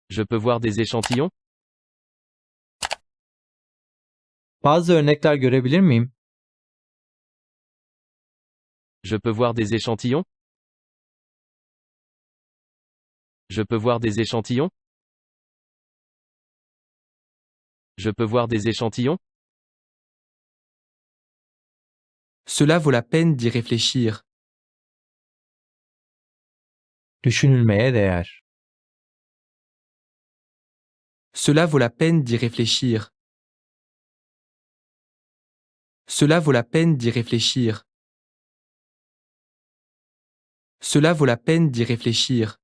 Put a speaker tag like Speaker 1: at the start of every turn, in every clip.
Speaker 1: Je peux voir des échantillons?
Speaker 2: Bazı örnekler görebilir miyim?
Speaker 1: Je peux voir des échantillons? Je peux voir des échantillons? Je peux voir des échantillons?
Speaker 3: Cela vaut la peine d'y réfléchir.
Speaker 2: Düşünülmeye değer.
Speaker 3: Cela vaut la peine d'y réfléchir. Cela vaut la peine d'y réfléchir. Cela vaut la peine d'y réfléchir.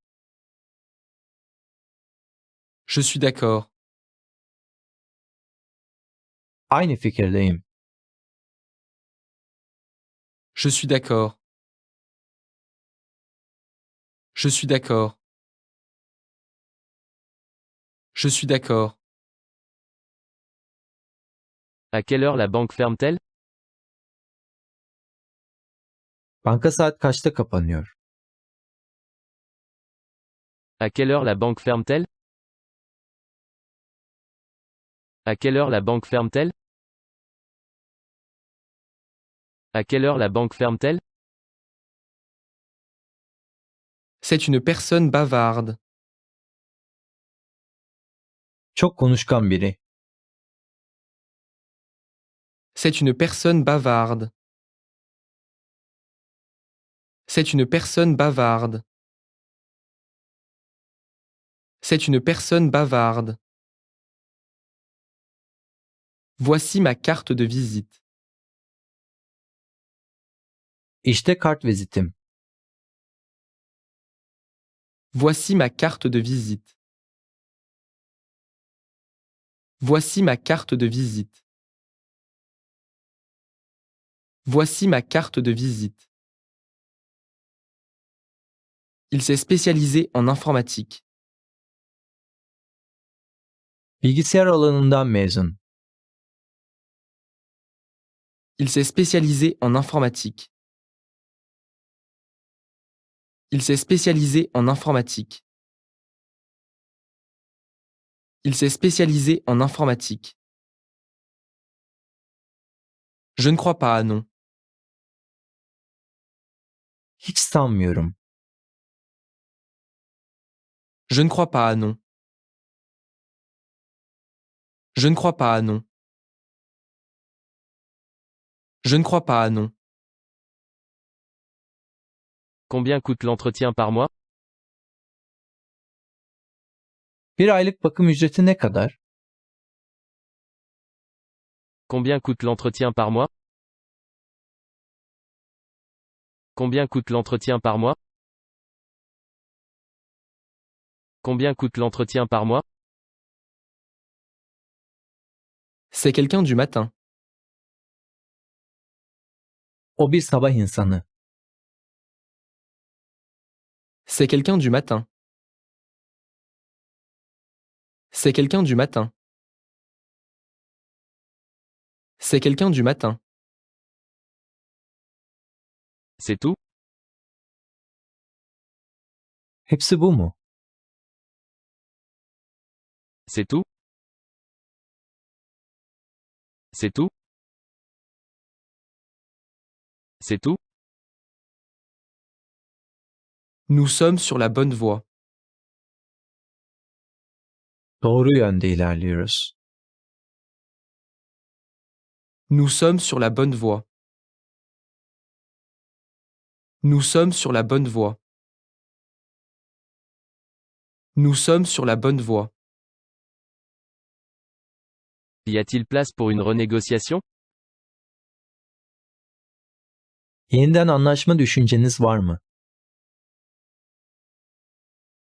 Speaker 3: Je suis d'accord.
Speaker 2: Aynı fikirdeyim.
Speaker 3: Je suis d'accord. Je suis d'accord. Je suis d'accord.
Speaker 1: À quelle heure la banque ferme-t-elle?
Speaker 2: Banka saat kaçta kapanıyor?
Speaker 1: À quelle heure la banque ferme-t-elle? À quelle heure la banque ferme-t-elle? À quelle heure la banque ferme-t-elle?
Speaker 3: C'est une personne bavarde.
Speaker 2: Çok konuşkan biri.
Speaker 3: C'est une personne bavarde. C'est une personne bavarde. C'est une personne bavarde. Voici ma carte de visite.
Speaker 2: İşte kart vizitim.
Speaker 3: Voici ma carte de visite. Voici ma carte de visite. Voici ma carte de visite. Il s'est spécialisé en informatique.
Speaker 2: Bilgisayar alanından mezun.
Speaker 3: Il s'est spécialisé en informatique. Il s'est spécialisé en informatique. Il s'est spécialisé en informatique. Je ne crois pas, non.
Speaker 2: Hiç sanmıyorum.
Speaker 3: Je ne crois pas, non. Je ne crois pas, non. Je ne crois pas, non.
Speaker 1: Combien coûte l'entretien par mois?
Speaker 2: Bir aylık bakım ücreti ne kadar?
Speaker 1: Combien coûte l'entretien par mois? Combien coûte l'entretien par mois? Combien coûte l'entretien par mois?
Speaker 3: C'est quelqu'un du matin.
Speaker 2: O bir sabah insanı.
Speaker 3: C'est quelqu'un du matin. C'est quelqu'un du matin. C'est quelqu'un du matin.
Speaker 1: C'est tout?
Speaker 2: Hepsi bu mu?
Speaker 1: C'est tout? C'est tout? C'est tout?
Speaker 3: Nous sommes sur la bonne voie.
Speaker 2: Doğru yönde ilerliyoruz.
Speaker 3: Nous sommes sur la bonne voie. Nous sommes sur la bonne voie. Nous sommes sur la bonne voie.
Speaker 1: Y a-t-il place pour une renégociation?
Speaker 2: Yeniden anlaşma düşünceniz var mı?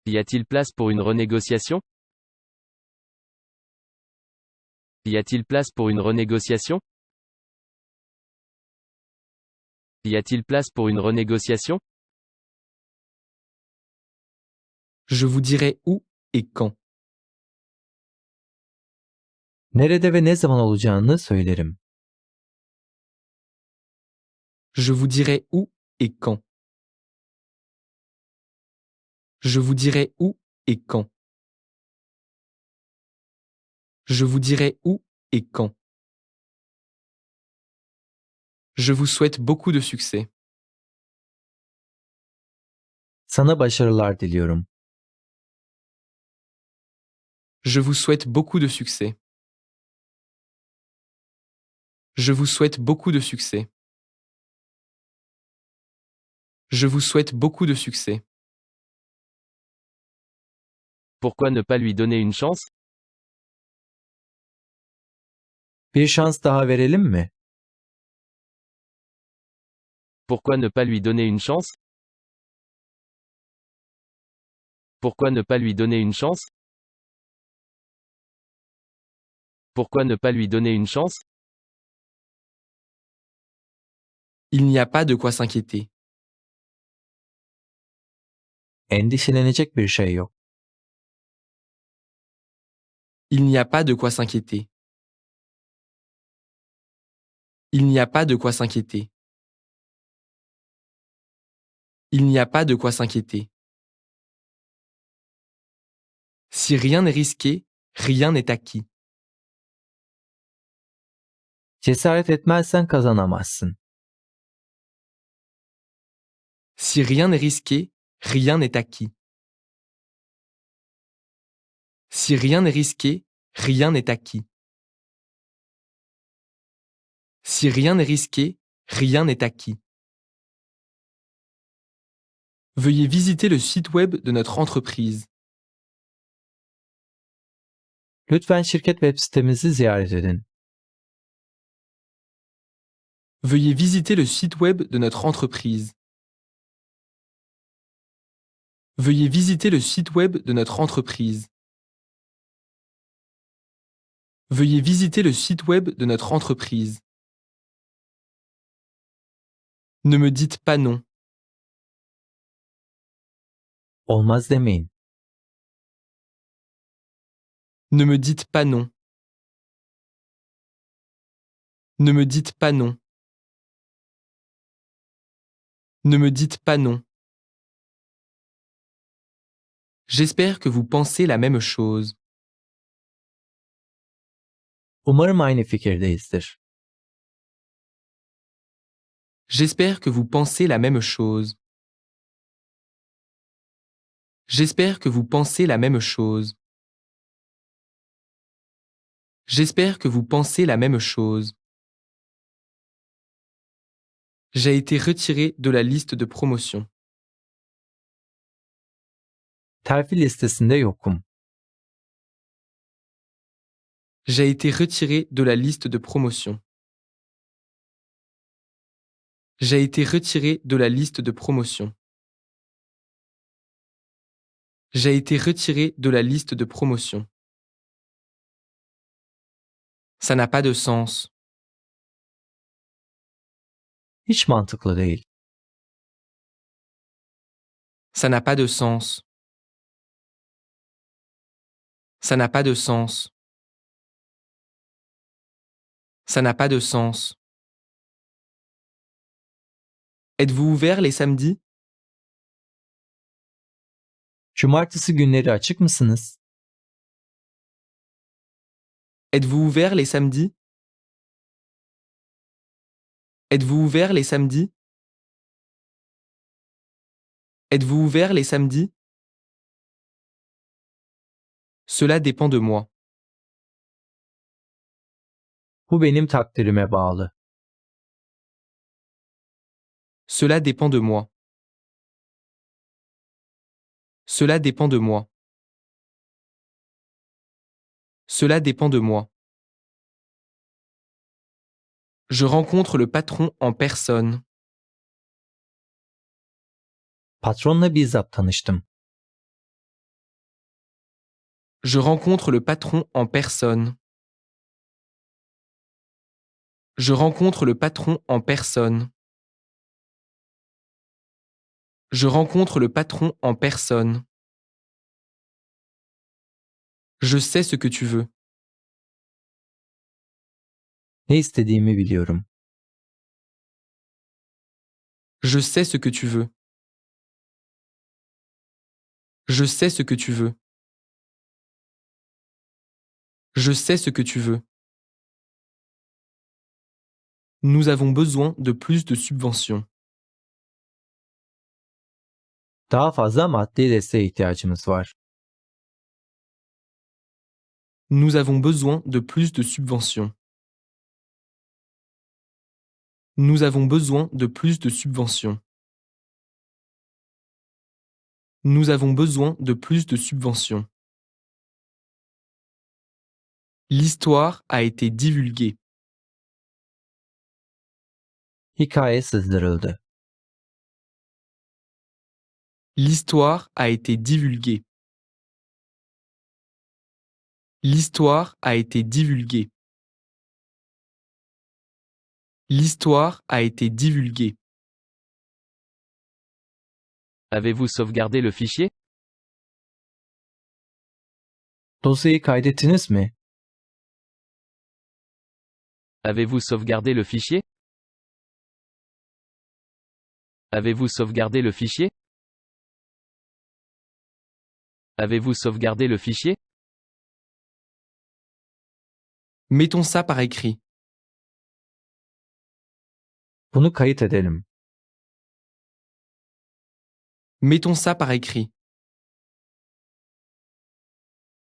Speaker 1: Y a-t-il place pour une renégociation? Y a-t-il place pour une renégociation? Y a-t-il place pour une renégociation?
Speaker 3: Je vous dirai où et quand.
Speaker 2: Nerede ve ne zaman olacağını söylerim.
Speaker 3: Je vous dirai où et quand. Je vous dirai où et quand. Je vous dirai où et quand. Je vous souhaite beaucoup de succès.
Speaker 2: Sana başarılar diliyorum.
Speaker 3: Je vous souhaite beaucoup de succès. Je vous souhaite beaucoup de succès. Je vous souhaite beaucoup de succès.
Speaker 1: Pourquoi ne pas lui donner une chance?
Speaker 2: Bir şans daha verelim mi?
Speaker 1: Pourquoi ne pas lui donner une chance? Pourquoi ne pas lui donner une chance? Pourquoi ne pas lui donner une chance?
Speaker 3: Il n'y a pas de quoi s'inquiéter.
Speaker 2: Endişelenecek bir şey yok.
Speaker 3: Il n'y a pas de quoi s'inquiéter. Il n'y a pas de quoi s'inquiéter. Il n'y a pas de quoi s'inquiéter. Si rien n'est risqué, rien n'est acquis.
Speaker 2: Cesaret etmezsen kazanamazsın.
Speaker 3: Si rien n'est risqué, rien n'est acquis. Si rien n'est risqué, rien n'est acquis. Si rien n'est risqué, rien n'est acquis. Veuillez visiter le site web de notre entreprise.
Speaker 2: Lütfen şirket web sitemizi ziyaret edin.
Speaker 3: Veuillez visiter le site web de notre entreprise. Veuillez visiter le site web de notre entreprise. Veuillez visiter le site web de notre entreprise. Ne me dites pas non.
Speaker 2: Olmaz demeyin.
Speaker 3: Ne me dites pas non. Ne me dites pas non. Ne me dites pas non. J'espère que vous pensez la même chose.
Speaker 2: Umarım aynı fikirdeyizdir.
Speaker 3: J'espère que vous pensez la même chose. J'espère que vous pensez la même chose. J'espère que vous pensez la même chose. J'ai été retiré de la liste de promotion.
Speaker 2: Terfi listesinde yokum.
Speaker 3: J'ai été retiré de la liste de promotion. J'ai été retiré de la liste de promotion. J'ai été retiré de la liste de promotion. Ça n'a pas de sens.
Speaker 2: Hiç mantıklı değil.
Speaker 3: Ça n'a pas de sens. Ça n'a pas de sens. Ça n'a pas de sens. Êtes-vous ouvert les samedis?
Speaker 2: Cumartesi günleri açık mısınız?
Speaker 3: Êtes-vous ouvert les samedis? Êtes-vous ouvert les samedis? Êtes-vous ouvert les samedis? Cela dépend de moi.
Speaker 2: Bu benim takdirime bağlı.
Speaker 3: Cela dépend de moi. Cela dépend de moi. Cela dépend de moi. Je rencontre le patron en personne.
Speaker 2: Patronla bizzat tanıştım.
Speaker 3: Je rencontre le patron en personne. Je rencontre le patron en personne. Je rencontre le patron en personne. Je sais ce que tu veux.
Speaker 2: Ne istediğimi biliyorum.
Speaker 3: Je sais ce que tu veux. Je sais ce que tu veux. Je sais ce que tu veux. Nous avons besoin de plus de subventions.
Speaker 2: Daha fazla maddi desteğe ihtiyacımız var.
Speaker 3: Nous avons besoin de plus de subventions. Nous avons besoin de plus de subventions. Nous avons besoin de plus de subventions. L'histoire a été divulguée.
Speaker 2: Hikaye sızdırıldı.
Speaker 3: L'histoire a été divulguée. L'histoire a été divulguée. L'histoire a été divulguée.
Speaker 1: Avez-vous sauvegardé le fichier?
Speaker 2: Dosyayı kaydettiniz mi?
Speaker 1: Avez-vous sauvegardé le fichier? Avez-vous sauvegardé le fichier? Avez-vous sauvegardé le fichier?
Speaker 3: Mettons ça par écrit.
Speaker 2: Bunu kayıt edelim.
Speaker 3: Mettons ça par écrit.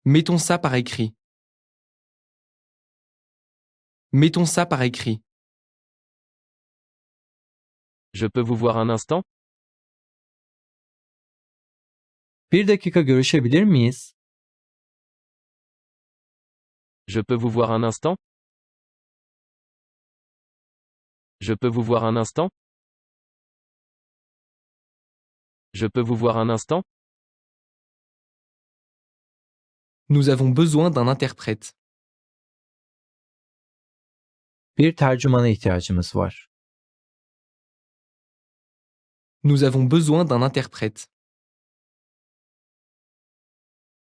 Speaker 3: Mettons ça par écrit. Mettons ça par écrit.
Speaker 1: Je peux vous voir un instant?
Speaker 2: Bir dakika görüşebilir miyiz?
Speaker 1: Je peux vous voir un instant? Je peux vous voir un instant? Je peux vous voir un instant?
Speaker 3: Nous avons besoin d'un interprète.
Speaker 2: Bir tercümana ihtiyacımız var.
Speaker 3: Nous avons besoin d'un interprète.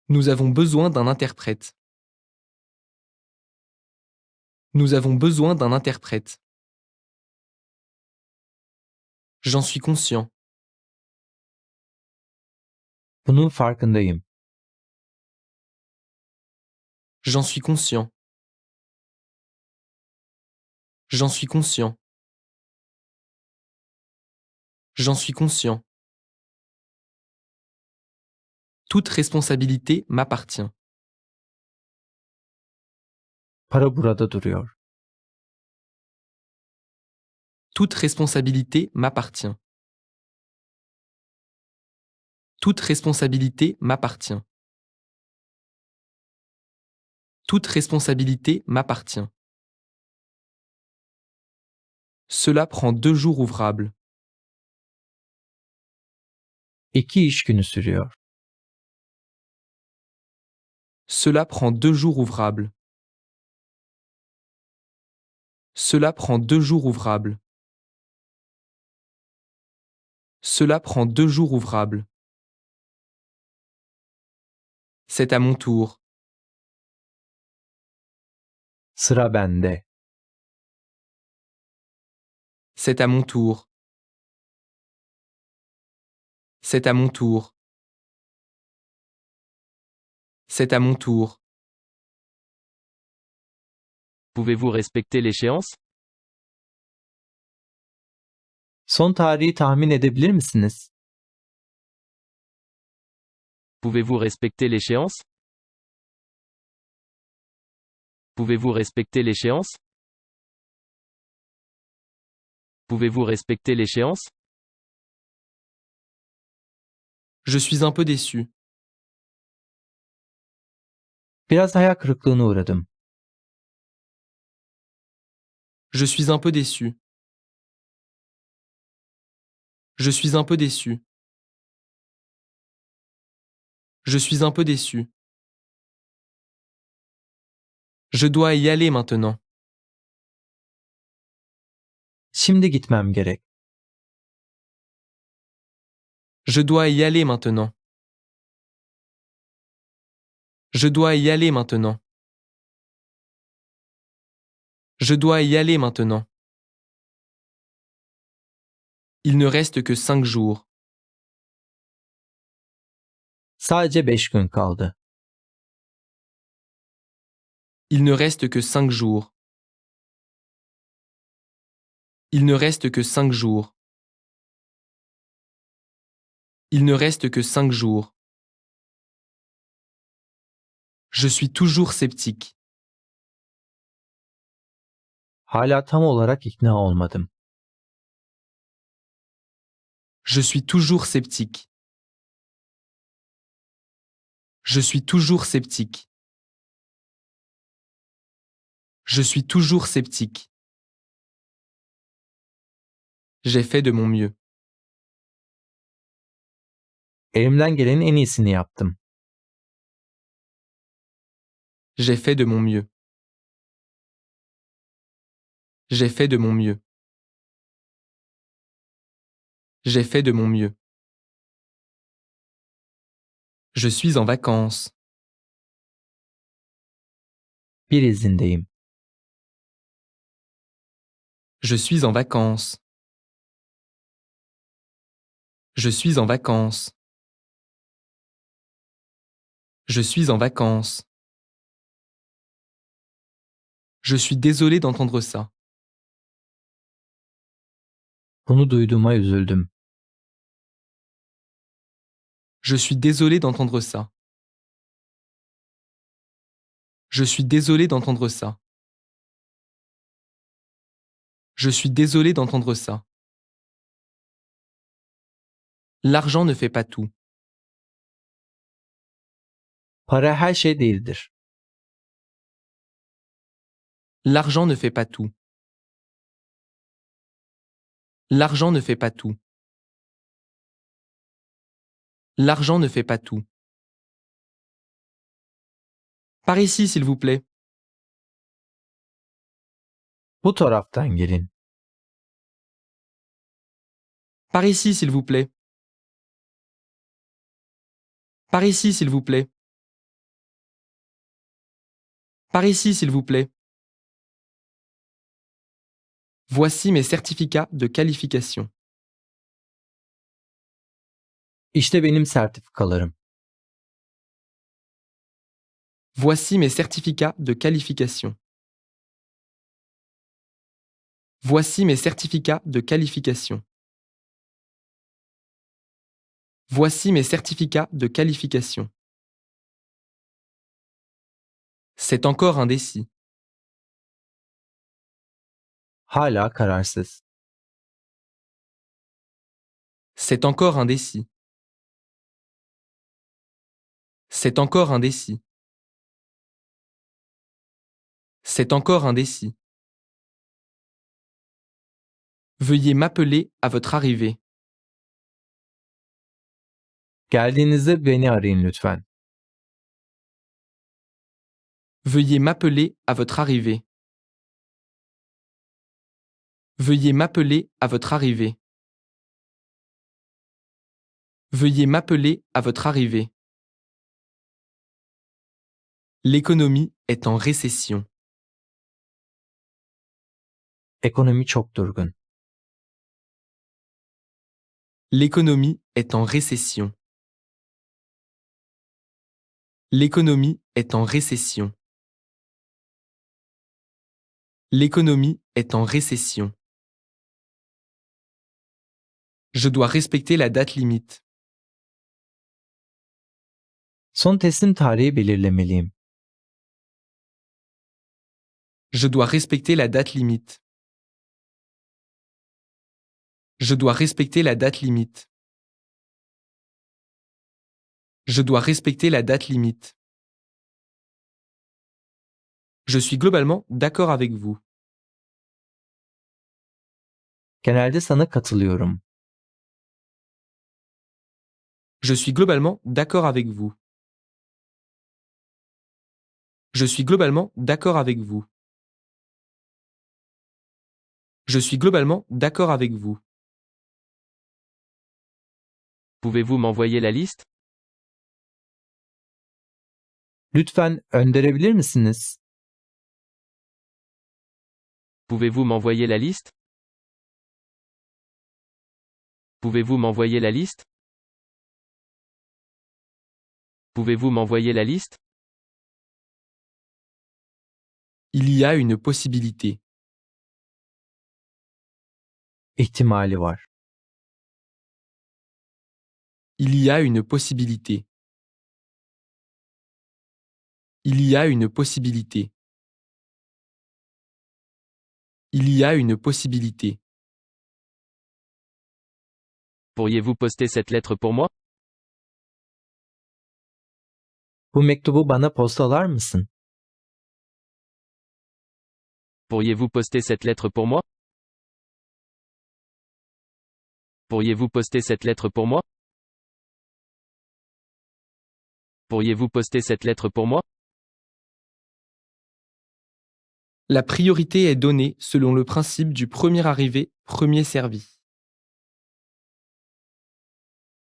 Speaker 3: Nous avons besoin d'un interprète. Nous avons besoin d'un interprète. J'en suis conscient.
Speaker 2: Bunun farkındayım.
Speaker 3: J'en suis conscient. J'en suis conscient. J'en suis conscient. Toute responsabilité m'appartient.
Speaker 2: Para burada duruyor.
Speaker 3: Toute responsabilité m'appartient. Toute responsabilité m'appartient. Toute responsabilité m'appartient. Cela prend 2 jours ouvrables.
Speaker 2: 2 iş günü sürüyor.
Speaker 3: Cela prend 2 jours ouvrables. Cela prend 2 jours ouvrables. Cela prend 2 jours ouvrables. C'est à mon tour.
Speaker 2: Sıra bende.
Speaker 3: C'est à mon tour. C'est à mon tour. C'est à mon tour.
Speaker 1: Pouvez-vous respecter l'échéance?
Speaker 2: Son tarihi tahmin edebilir misiniz?
Speaker 1: Pouvez-vous respecter l'échéance? Pouvez-vous respecter l'échéance? Pouvez-vous respecter l'échéance?
Speaker 3: Je suis un peu déçu.
Speaker 2: Biraz hayal kırıklığına uğradım.
Speaker 3: Je suis un peu déçu. Je suis un peu déçu. Je suis un peu déçu. Je dois y aller maintenant.
Speaker 2: Şimdi gitmem gerek.
Speaker 3: Je dois y aller maintenant. Je dois y aller maintenant. Je dois y aller maintenant. Il ne reste que 5 jours.
Speaker 2: Sadece 5 gün kaldı.
Speaker 3: Il ne reste que 5 jours. Il ne reste que 5 jours. Il ne reste que 5 jours. Je suis toujours sceptique.
Speaker 2: Hala tam olarak ikna olmadım.
Speaker 3: Je suis toujours sceptique. Je suis toujours sceptique. Je suis toujours sceptique. J'ai fait de mon mieux.
Speaker 2: Elimden gelenin en iyisini yaptım.
Speaker 3: J'ai fait de mon mieux. J'ai fait de mon mieux. J'ai fait de mon mieux. Je suis en vacances.
Speaker 2: Bir izindeyim.
Speaker 3: Je suis en vacances. Je suis en vacances. Je suis en vacances. Je suis désolé d'entendre ça.
Speaker 2: Bunu duyduğuma üzüldüm.
Speaker 3: Je suis désolé d'entendre ça. Je suis désolé d'entendre ça. Je suis désolé d'entendre ça. L'argent ne fait pas tout.
Speaker 2: Para her şey değildir.
Speaker 3: L'argent ne fait pas tout. L'argent ne fait pas tout. L'argent ne fait pas tout. Par ici, s'il vous plaît.
Speaker 2: Bu taraftan gelin.
Speaker 3: Par ici, s'il vous plaît. Par ici, s'il vous plaît. Par ici, s'il vous plaît. Voici mes certificats de qualification.
Speaker 2: İşte benim sertifikalarım.
Speaker 3: Voici mes certificats de qualification. Voici mes certificats de qualification. Voici mes certificats de qualification. C'est encore indécis.
Speaker 2: Hala kararsız.
Speaker 3: C'est encore indécis. C'est encore indécis. C'est encore indécis. Veuillez m'appeler à votre arrivée.
Speaker 2: Geldiğinizde beni arayın lütfen.
Speaker 3: Veuillez m'appeler à votre arrivée. Veuillez m'appeler à votre arrivée. Veuillez m'appeler à votre arrivée. L'économie est en récession.
Speaker 2: Ekonomi çok durgun.
Speaker 3: L'économie est en récession. L'économie est en récession. L'économie est en récession. Je dois respecter la date limite.
Speaker 2: Son teslim tarihi belirlemeliyim.
Speaker 3: Je dois respecter la date limite. Je dois respecter la date limite. Je dois respecter la date limite. Je suis globalement d'accord avec vous.
Speaker 2: Genelde sana katılıyorum.
Speaker 3: Je suis globalement d'accord avec vous. Je suis globalement d'accord avec vous. Je suis globalement d'accord avec vous.
Speaker 1: Pouvez-vous m'envoyer la liste?
Speaker 2: Lütfen gönderebilir misiniz?
Speaker 1: Pouvez-vous m'envoyer la liste? Pouvez-vous m'envoyer la liste? Pouvez-vous m'envoyer la liste?
Speaker 3: Il y a une possibilité.
Speaker 2: İhtimali var.
Speaker 3: Il y a une possibilité. Il y a une possibilité. Il y a une possibilité.
Speaker 1: Pourriez-vous poster cette lettre pour moi?
Speaker 2: Bu mektubu bana postalar mısın?
Speaker 1: Pourriez-vous poster cette lettre pour moi? Pourriez-vous poster cette lettre pour moi? Pourriez-vous poster cette lettre pour moi?
Speaker 3: La priorité est donnée selon le principe du premier arrivé, premier servi.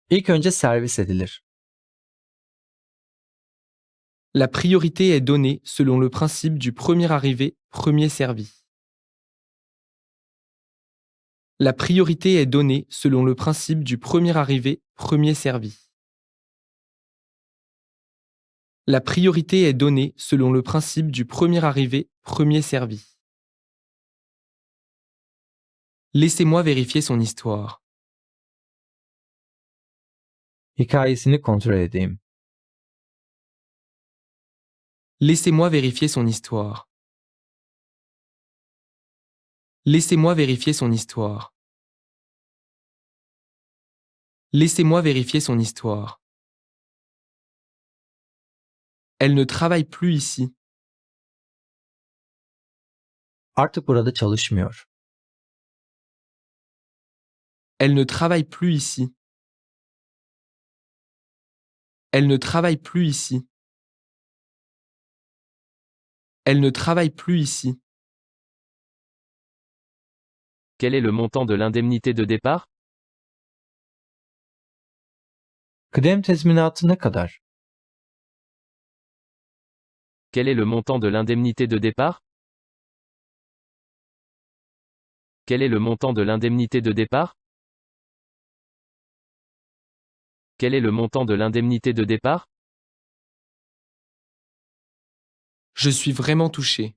Speaker 2: İlk önce servis edilir.
Speaker 3: La priorité est donnée selon le principe du premier arrivé, premier servi. La priorité est donnée selon le principe du premier arrivé, premier servi. La priorité est donnée selon le principe du premier arrivé, premier servi. Laissez-moi vérifier son histoire.
Speaker 2: Hikayesini kontrol edeyim.
Speaker 3: Laissez-moi vérifier son histoire. Laissez-moi vérifier son histoire. Laissez-moi vérifier son histoire. Elle ne travaille plus ici.
Speaker 2: Artık burada çalışmıyor.
Speaker 3: Elle ne travaille plus ici. Elle ne travaille plus ici. Elle ne travaille plus ici.
Speaker 1: Quel est le montant de l'indemnité de départ?
Speaker 2: Kıdem tazminatı ne kadar?
Speaker 1: Quel est le montant de l'indemnité de départ? Quel est le montant de l'indemnité de départ? Quel est le montant de l'indemnité de départ?
Speaker 3: Je suis vraiment touché.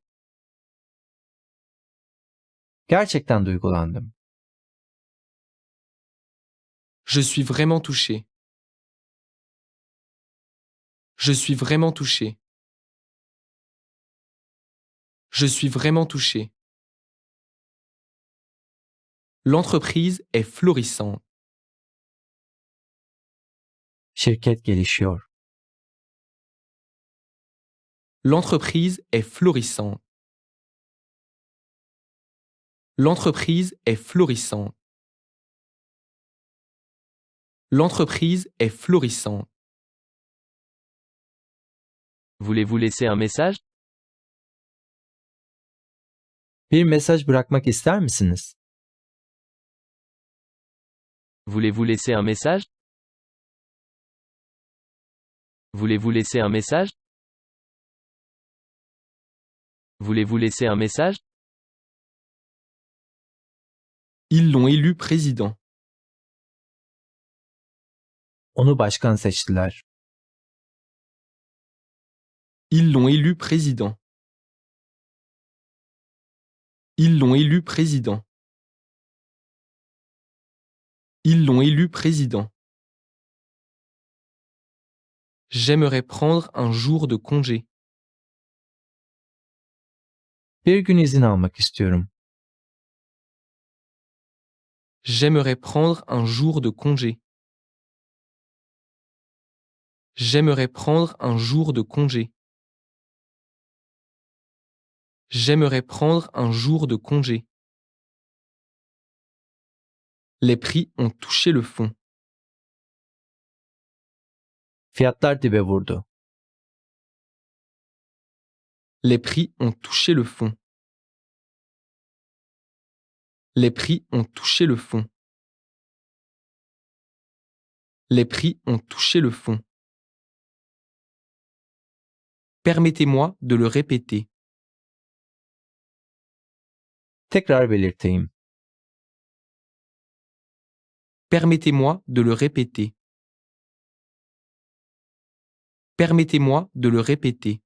Speaker 2: Gerçekten duygulandım.
Speaker 3: Je suis vraiment touché. Je suis vraiment touché. Je suis vraiment touché. L'entreprise est florissante.
Speaker 2: Şirket gelişiyor.
Speaker 3: L'entreprise est florissante. L'entreprise est florissante. L'entreprise est florissante.
Speaker 1: Voulez-vous laisser un message?
Speaker 2: Bir mesaj bırakmak ister misiniz?
Speaker 1: Voulez-vous laisser un message? Voulez-vous laisser un message? Voulez-vous laisser un message?
Speaker 3: Ils l'ont élu président.
Speaker 2: Onu başkan seçtiler.
Speaker 3: Ils l'ont élu président. Ils l'ont élu président. Ils l'ont élu président. J'aimerais prendre un jour de congé.
Speaker 2: Bir gün izin almak istiyorum.
Speaker 3: J'aimerais prendre un jour de congé. J'aimerais prendre un jour de congé. J'aimerais prendre un jour de congé. Les prix ont touché le fond.
Speaker 2: Fiyatlar dibe vurdu.
Speaker 3: Les prix ont touché le fond. Les prix ont touché le fond. Les prix ont touché le fond. Permettez-moi de le répéter.
Speaker 2: Tekrar belirteyim.
Speaker 3: Permettez-moi de le répéter. Permettez-moi de le répéter.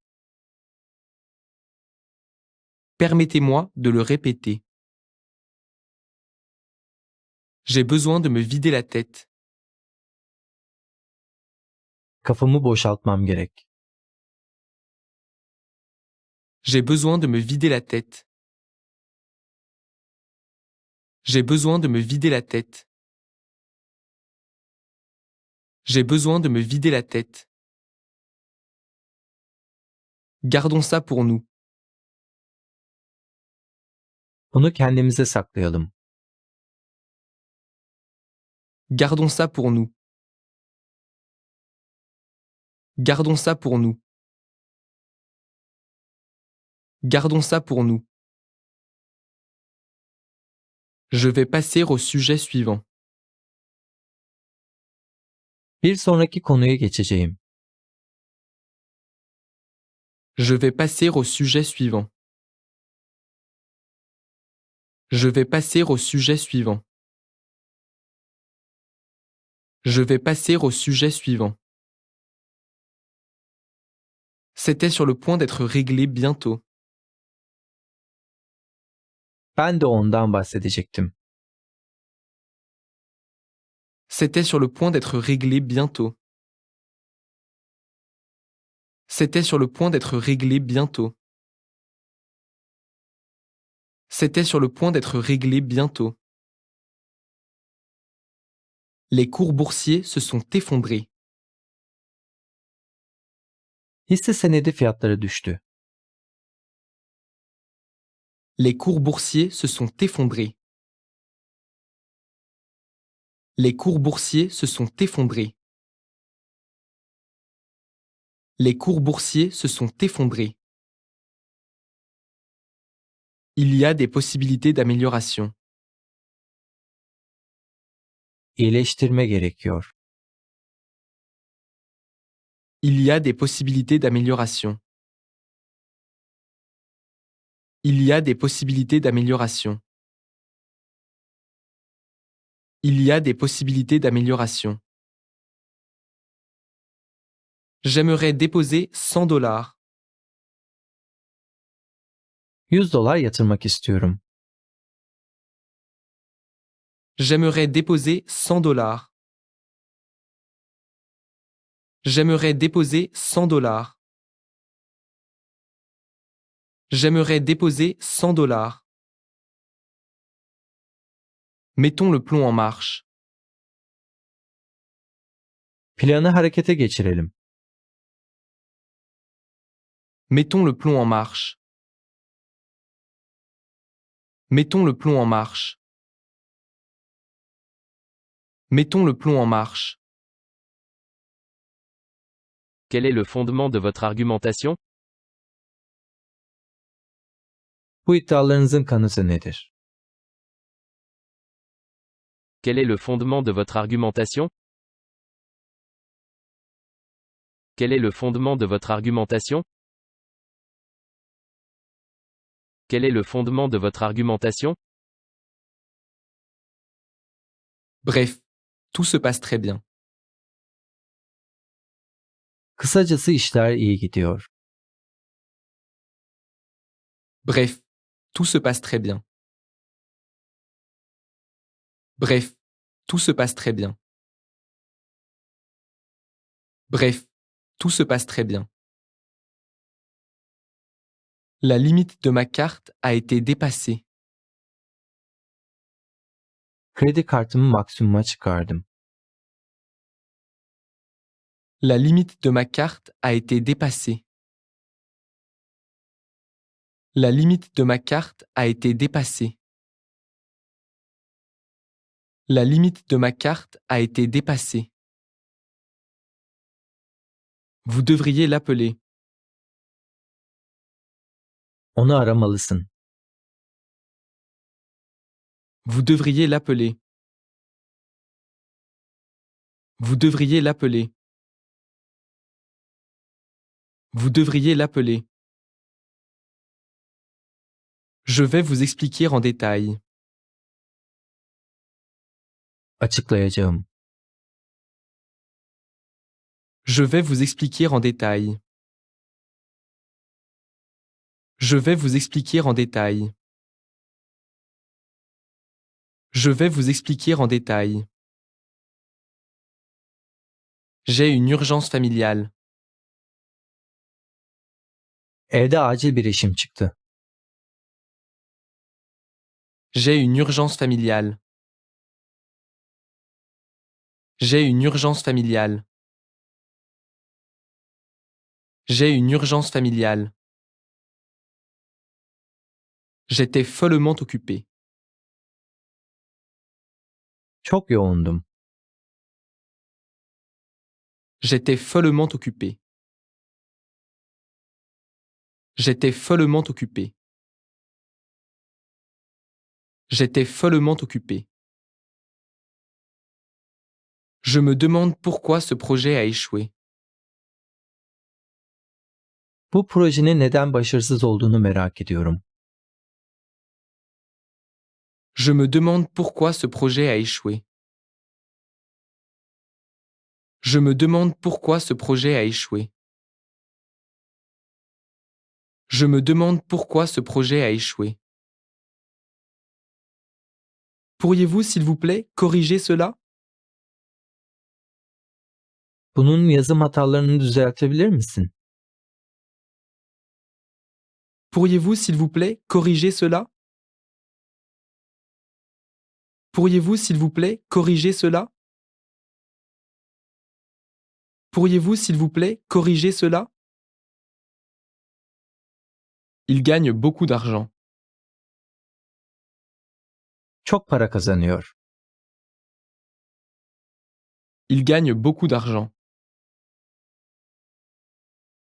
Speaker 3: Permettez-moi de le répéter. J'ai besoin de me vider la tête.
Speaker 2: Kafamı boşaltmam gerek.
Speaker 3: J'ai besoin de me vider la tête. J'ai besoin de me vider la tête. J'ai besoin de me vider la tête. Gardons ça pour nous.
Speaker 2: Bunu kendimize saklayalım.
Speaker 3: Gardons ça pour nous. Gardons ça pour nous. Gardons ça pour nous. Je vais passer au sujet suivant.
Speaker 2: Bir sonraki konuya geçeceğim.
Speaker 3: Je vais passer au sujet suivant. Je vais passer au sujet suivant. Je vais passer au sujet suivant. C'était sur le point d'être réglé bientôt.
Speaker 2: Ben de ondan bahsedecektim.
Speaker 3: C'était sur le point d'être réglé bientôt. C'était sur le point d'être réglé bientôt. C'était sur le point d'être réglé bientôt. Les cours boursiers se sont effondrés.
Speaker 2: Hisse senedi fiyatları düştü.
Speaker 3: Les cours boursiers se sont effondrés. Les cours boursiers se sont effondrés. Les cours boursiers se sont effondrés. Il y a des possibilités d'amélioration.
Speaker 2: İyileştirme gerekiyor.
Speaker 3: Il y a des possibilités d'amélioration. Il y a des possibilités d'amélioration. Il y a des possibilités d'amélioration. J'aimerais déposer 100 $.
Speaker 2: $100 yatırmak istiyorum.
Speaker 3: J'aimerais déposer 100 $. J'aimerais déposer 100 $. J'aimerais déposer 100 $. Mettons le plomb en marche.
Speaker 2: Planı harekete geçirelim.
Speaker 3: Mettons le plomb en marche. Mettons le plomb en marche. Mettons le plomb en marche.
Speaker 1: Quel est le fondement de votre argumentation?
Speaker 2: Bu iddialarınızın kanıtı nedir?
Speaker 1: Quel est le fondement de votre argumentation? Quel est le fondement de votre argumentation? Quel est le fondement de votre argumentation?
Speaker 3: Bref, tout se passe très bien.
Speaker 2: Kısacası işler iyi gidiyor.
Speaker 3: Bref, tout se passe très bien. Bref, tout se passe très bien. Bref, tout se passe très bien. La limite de ma carte a été dépassée.
Speaker 2: Kredi kartımı maksimuma çıkardım.
Speaker 3: La limite de ma carte a été dépassée. La limite de ma carte a été dépassée. La limite de ma carte a été dépassée. Vous devriez l'appeler.
Speaker 2: Onu aramalısın.
Speaker 3: Vous devriez l'appeler. Vous devriez l'appeler. Vous devriez l'appeler. Je vais vous expliquer en détail.
Speaker 2: Açıklayacağım.
Speaker 3: Je vais vous expliquer en détail. Je vais vous expliquer en détail. Je vais vous expliquer en détail. J'ai une urgence familiale.
Speaker 2: Evde acil bir işim çıktı.
Speaker 3: J'ai une urgence familiale. J'ai une urgence familiale. J'ai une urgence familiale. J'étais follement occupé.
Speaker 2: Çok yoğundum.
Speaker 3: J'étais follement occupé. J'étais follement occupé. J'étais follement occupé. Je me demande pourquoi ce projet a échoué.
Speaker 2: Bu projenin neden başarısız olduğunu merak ediyorum.
Speaker 3: Je me demande pourquoi ce projet a échoué. Je me demande pourquoi ce projet a échoué. Je me demande pourquoi ce projet a échoué. Pourriez-vous, s'il vous plaît, corriger cela?
Speaker 2: Bunun yazım hatalarını düzeltebilir misin?
Speaker 3: Pourriez-vous, s'il vous plaît, corriger cela? Pourriez-vous, s'il vous plaît, corriger cela? Pourriez-vous, s'il vous plaît, corriger cela? Il gagne beaucoup d'argent.
Speaker 2: Çok para kazanıyor.
Speaker 3: Il gagne beaucoup d'argent.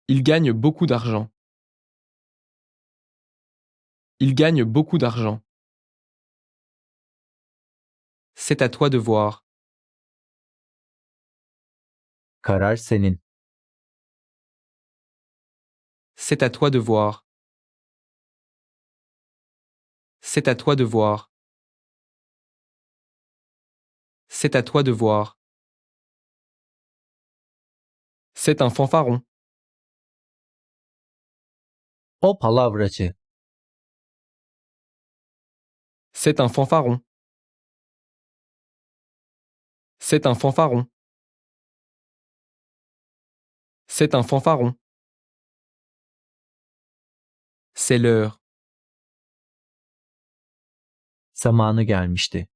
Speaker 3: Il gagne beaucoup d'argent. Il gagne beaucoup d'argent. C'est à toi de voir.
Speaker 2: Karar senin.
Speaker 3: C'est à toi de voir. C'est à toi de voir. C'est à toi de voir. C'est un fanfaron.
Speaker 2: O palavracı.
Speaker 3: C'est un fanfaron. C'est un fanfaron. C'est un fanfaron. C'est l'heure.
Speaker 2: Zamanı gelmişti.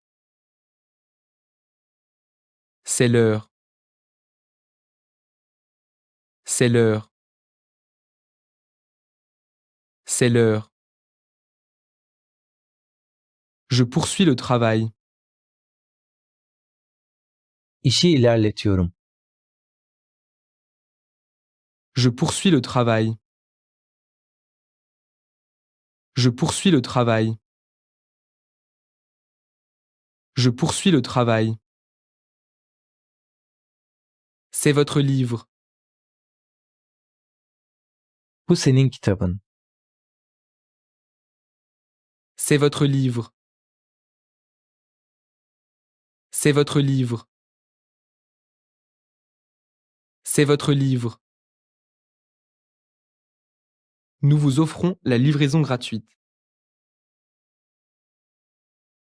Speaker 3: C'est l'heure. C'est l'heure. C'est l'heure. Je poursuis le travail.
Speaker 2: İşi ilerletiyorum.
Speaker 3: Je poursuis le travail. Je poursuis le travail. Je poursuis le travail. C'est votre livre.
Speaker 2: Bu senin kitabın.
Speaker 3: C'est votre livre. C'est votre livre. C'est votre livre. Nous vous offrons la livraison gratuite.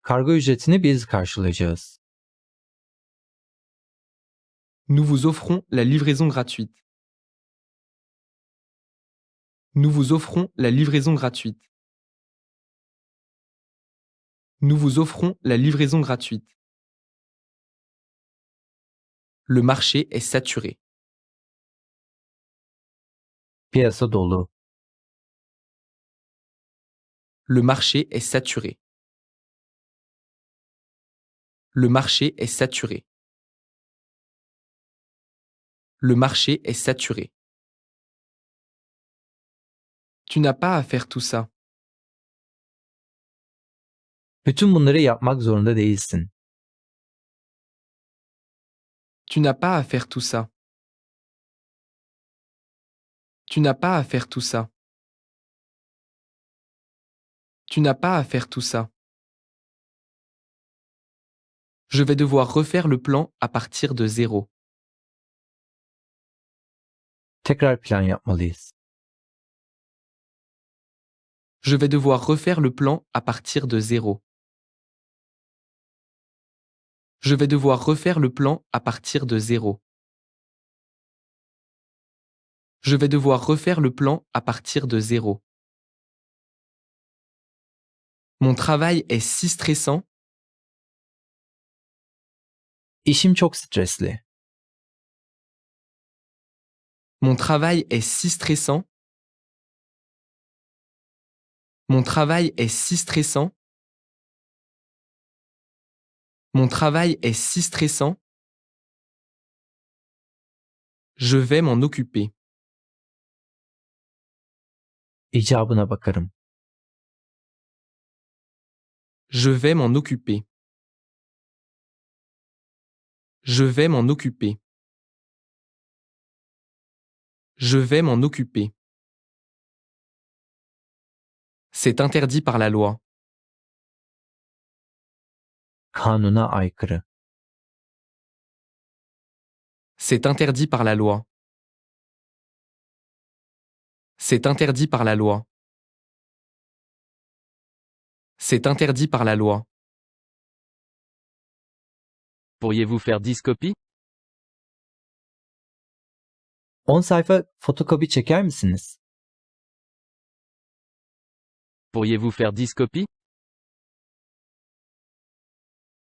Speaker 2: Kargo ücretini biz karşılayacağız.
Speaker 3: Nous vous offrons la livraison gratuite. Nous vous offrons la livraison gratuite. Nous vous offrons la livraison gratuite. Le marché est saturé.
Speaker 2: Piyasa dolu.
Speaker 3: Le marché est saturé. Le marché est saturé. Le marché est saturé. Tu n'as pas à faire tout ça.
Speaker 2: Bütün bunları yapmak zorunda değilsin.
Speaker 3: Tu n'as pas à faire tout ça. Tu n'as pas à faire tout ça. Tu n'as pas à faire tout ça. Je vais devoir refaire le plan à partir de zéro.
Speaker 2: Tekrar plan yapmalıyız.
Speaker 3: Je vais devoir refaire le plan à partir de zéro. Je vais devoir refaire le plan à partir de zéro. Je vais devoir refaire le plan à partir de zéro. Mon travail est si stressant.
Speaker 2: İşim çok stresli.
Speaker 3: Mon travail est si stressant. Mon travail est si stressant. Mon travail est si stressant. Je vais m'en occuper.
Speaker 2: İcabına bakarım.
Speaker 3: Je vais m'en occuper. Je vais m'en occuper. Je vais m'en occuper. C'est interdit par la loi.
Speaker 2: Kanuna aykırı.
Speaker 3: C'est interdit par la loi. C'est interdit par la loi. C'est interdit par la loi.
Speaker 1: Pourriez-vous faire 10 copies?
Speaker 2: 10 sayfa fotokopi çeker misiniz?
Speaker 1: Pourriez-vous faire 10 copies?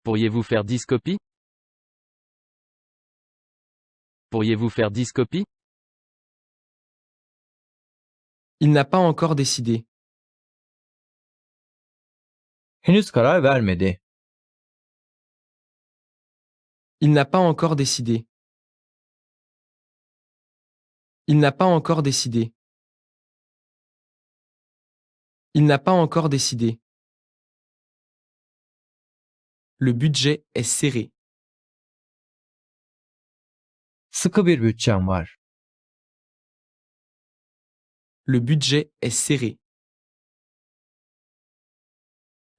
Speaker 1: Pourriez-vous faire 10 copies? Pourriez-vous faire 10 copies?
Speaker 3: Il n'a pas encore décidé.
Speaker 2: Henüz karar vermedi.
Speaker 3: Il n'a pas encore décidé. Il n'a pas encore décidé. Il n'a pas encore décidé. Le budget est serré.
Speaker 2: Sıkı bir bütçem var.
Speaker 3: Le budget est serré.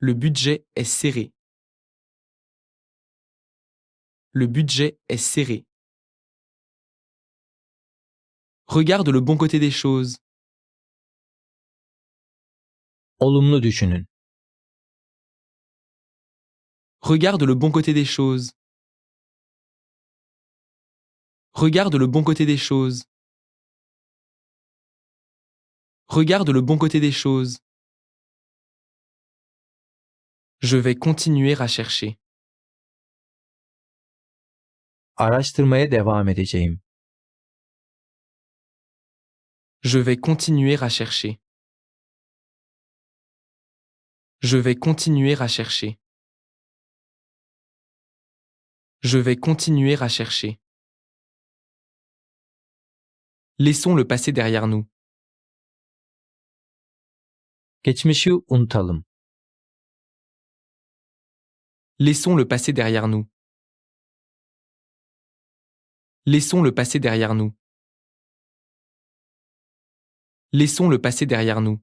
Speaker 3: Le budget est serré. Le budget est serré. Regarde le bon côté des choses.
Speaker 2: Olumlu düşünün.
Speaker 3: Regarde le bon côté des choses. Regarde le bon côté des choses. Regarde le bon côté des choses. Je vais continuer à chercher.
Speaker 2: Araştırmaya devam edeceğim.
Speaker 3: Je vais continuer à chercher. Je vais continuer à chercher. Je vais continuer à chercher. Laissons le passé derrière nous.
Speaker 2: Geçmişi unutalım.
Speaker 3: Laissons le passé derrière nous. Laissons le passé derrière nous. Laissons le passé derrière nous.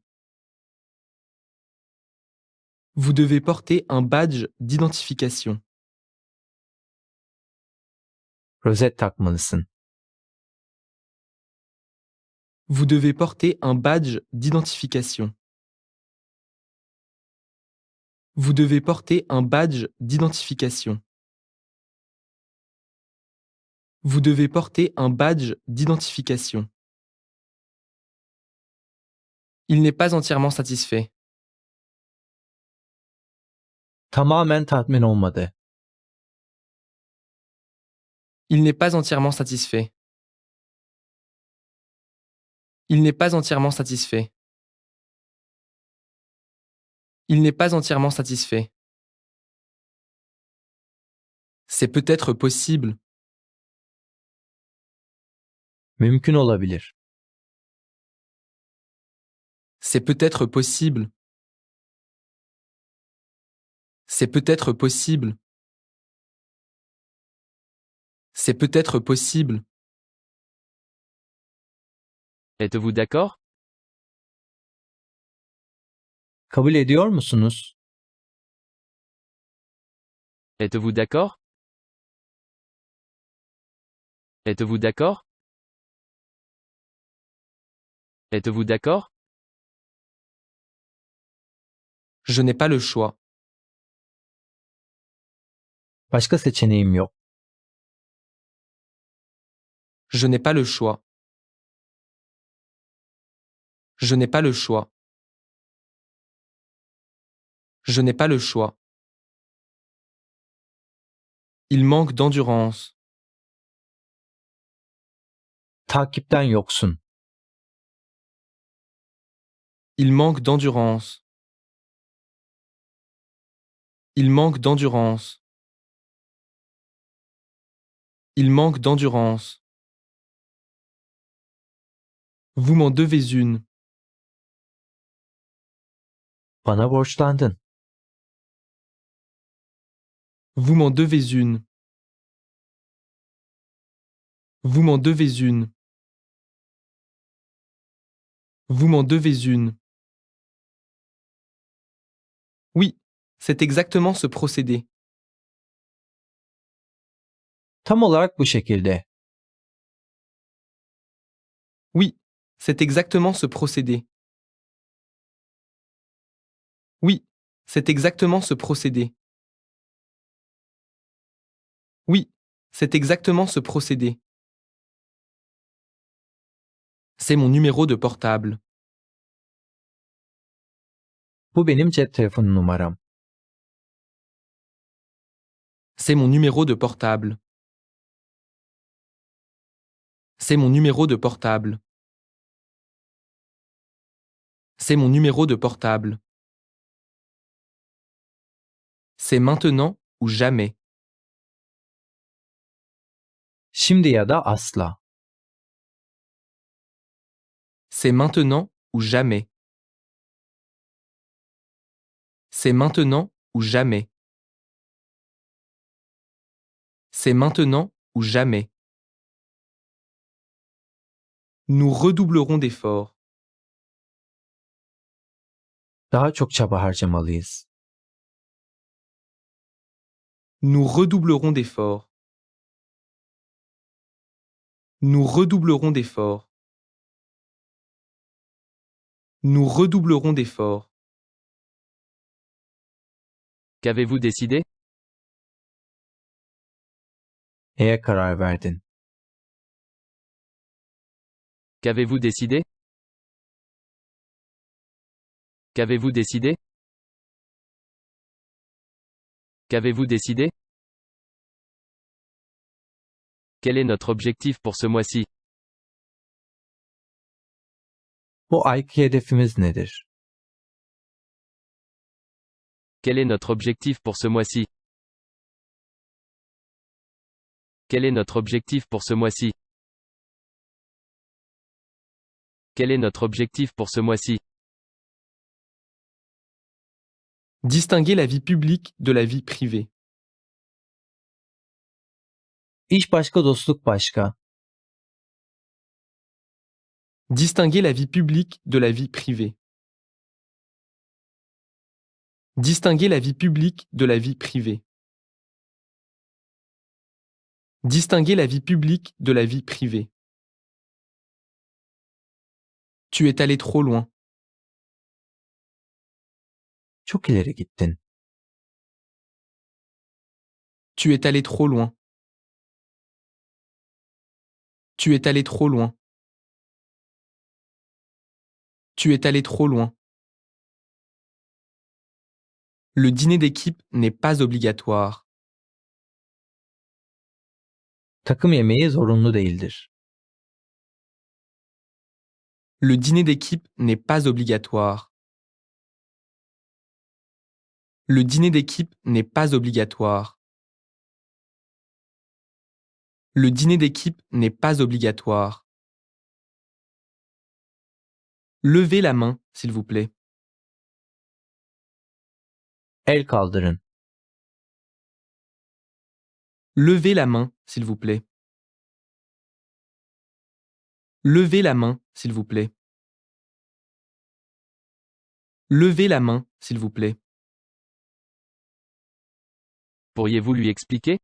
Speaker 3: Vous devez porter un badge d'identification.
Speaker 2: Rozet takmalısın.
Speaker 3: Vous devez porter un badge d'identification. Vous devez porter un badge d'identification. Vous devez porter un badge d'identification. Il n'est pas entièrement satisfait.
Speaker 2: Tamamen tatmin olmadı.
Speaker 3: Il n'est pas entièrement satisfait. Il n'est pas entièrement satisfait. Il n'est pas entièrement satisfait. C'est peut-être possible.
Speaker 2: Mümkün olabilir.
Speaker 3: C'est peut-être possible. C'est peut-être possible. C'est peut-être possible.
Speaker 1: Êtes-vous d'accord?
Speaker 2: Kabul ediyor musunuz?
Speaker 1: Êtes-vous d'accord? Êtes-vous d'accord? Êtes-vous d'accord?
Speaker 3: Je n'ai pas le choix.
Speaker 2: Başka seçeneğim yok.
Speaker 3: Je n'ai pas le choix. Je n'ai pas le choix. Je n'ai pas le choix. Il manque d'endurance.
Speaker 2: Takipten yoksun.
Speaker 3: Il manque d'endurance. Il manque d'endurance. Il manque d'endurance. Vous m'en devez une.
Speaker 2: Bana borçlandın.
Speaker 3: Vous m'en devez une. Vous m'en devez une. Vous m'en devez une. Oui, c'est exactement ce procédé.
Speaker 2: Tam olarak bu şekilde.
Speaker 3: Oui, c'est exactement ce procédé. Oui, c'est exactement ce procédé. Oui, c'est exactement ce procédé. C'est mon numéro de portable.
Speaker 2: Bu benim cep telefonu numaram.
Speaker 3: C'est mon numéro de portable. C'est mon numéro de portable. C'est mon numéro de portable. C'est maintenant ou jamais.
Speaker 2: Şimdi ya da asla.
Speaker 3: C'est maintenant ou jamais. C'est maintenant ou jamais. C'est maintenant ou jamais. Nous redoublerons d'efforts.
Speaker 2: Daha çok çaba harcamalıyız.
Speaker 3: Nous redoublerons d'efforts. Nous redoublerons d'efforts. Nous redoublerons d'efforts.
Speaker 1: Qu'avez-vous décidé?
Speaker 2: Neye karar verdin?
Speaker 1: Qu'avez-vous décidé? Qu'avez-vous décidé? Qu'avez-vous décidé? Quel est notre objectif pour ce mois-ci?
Speaker 2: Bu ayki hedefimiz nedir?
Speaker 1: Quel est notre objectif pour ce mois-ci? Quel est notre objectif pour ce mois-ci? Quel est notre objectif pour ce mois-ci?
Speaker 3: Distinguer la vie publique de la vie privée.
Speaker 2: İş başka, dostluk başka.
Speaker 3: Distinguer la vie publique de la vie privée. Distinguer la vie publique de la vie privée. Distinguer la vie publique de la vie privée. Tu es allé trop loin.
Speaker 2: Çok ileri gittin.
Speaker 3: Tu es allé trop loin. Tu es allé trop loin. Tu es allé trop loin. Le dîner d'équipe n'est pas obligatoire.
Speaker 2: Takım yemeği zorunlu değildir.
Speaker 3: Le dîner d'équipe n'est pas obligatoire. Le dîner d'équipe n'est pas obligatoire. Le dîner d'équipe n'est pas obligatoire. Levez la main, s'il vous plaît.
Speaker 2: El kaldırın.
Speaker 3: Levez la main, s'il vous plaît. Levez la main, s'il vous plaît. Levez la main, s'il vous plaît.
Speaker 1: Pourriez-vous lui expliquer?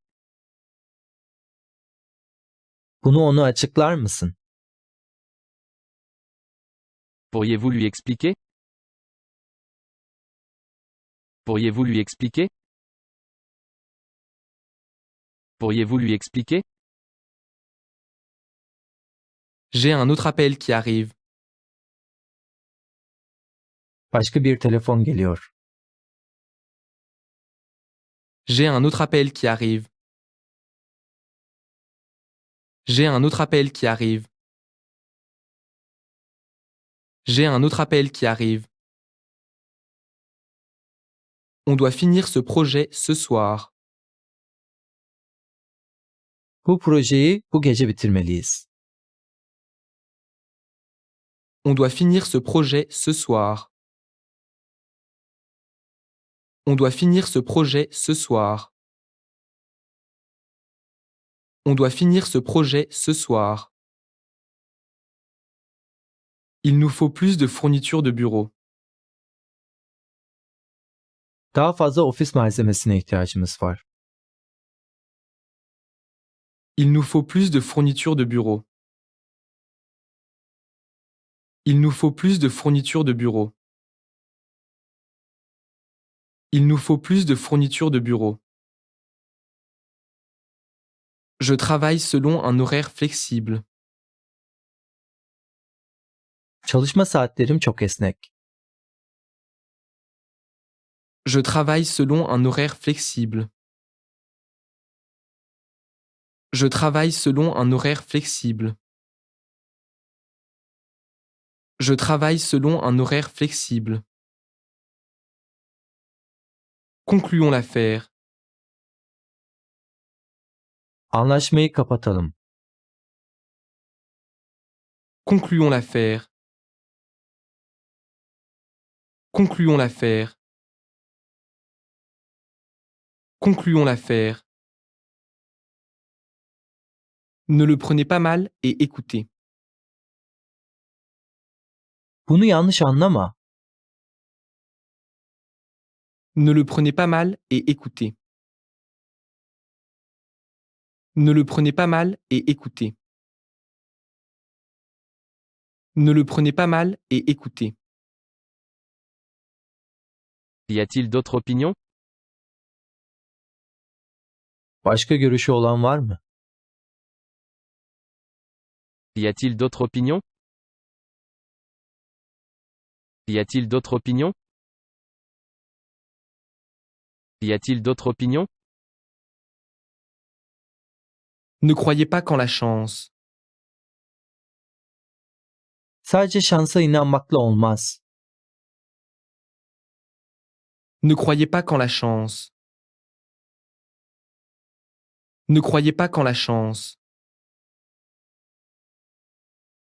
Speaker 2: Bunu ona açıklar mısın?
Speaker 1: Pourriez-vous lui expliquer? Pourriez-vous lui expliquer? Pourriez-vous lui expliquer?
Speaker 3: J'ai un autre appel qui arrive.
Speaker 2: Başka bir telefon geliyor.
Speaker 3: J'ai un autre appel qui arrive. J'ai un autre appel qui arrive. J'ai un autre appel qui arrive. On doit finir ce projet ce soir.
Speaker 2: Bu projeyi bu gece bitirmeliyiz.
Speaker 3: On doit finir ce projet ce soir. On doit finir ce projet ce soir. On doit finir ce projet ce soir. Il nous faut plus de fournitures de bureau.
Speaker 2: Daha fazla ofis malzemesine ihtiyacımız var.
Speaker 3: Il nous faut plus de fournitures de bureau. Il nous faut plus de fournitures de bureau. Il nous faut plus de fournitures de bureau. Je travaille selon un horaire flexible.
Speaker 2: Çalışma saatlerim çok esnek.
Speaker 3: Je travaille selon un horaire flexible. Je travaille selon un horaire flexible. Je travaille selon un horaire flexible. Concluons l'affaire.
Speaker 2: Anlaşmayı kapatalım.
Speaker 3: Concluons l'affaire. Concluons l'affaire. Concluons l'affaire. Ne le prenez pas mal et écoutez.
Speaker 2: Bunu yanlış anlama.
Speaker 3: Ne le prenez pas mal et écoutez. Ne le prenez pas mal et écoutez. Ne le prenez pas mal et écoutez.
Speaker 1: Y a-t-il d'autres opinions?
Speaker 2: Başka görüşü olan var mı?
Speaker 1: Y a-t-il d'autres opinions? Y a-t-il d'autres opinions? Y a-t-il d'autres opinions?
Speaker 3: Ne croyez pas qu'en la chance.
Speaker 2: Sadece şansa inanmakla olmaz.
Speaker 3: Ne croyez pas qu'en la chance. Ne croyez pas qu'en la chance.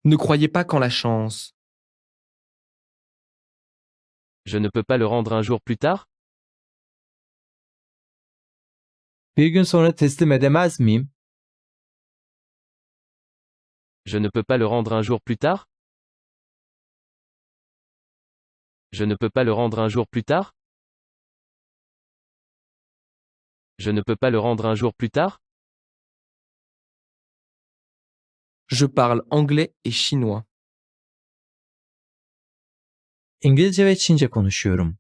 Speaker 3: Ne croyez pas qu'en la chance.
Speaker 1: Je ne peux pas le rendre un jour plus tard?
Speaker 2: Bir gün sonra teslim edemez miyim?
Speaker 1: Je ne peux pas le rendre un jour plus tard? Je ne peux pas le rendre un jour plus tard? Je ne peux pas le rendre un jour plus tard?
Speaker 3: Je parle anglais et chinois.
Speaker 2: İngilizce ve Çince konuşuyorum.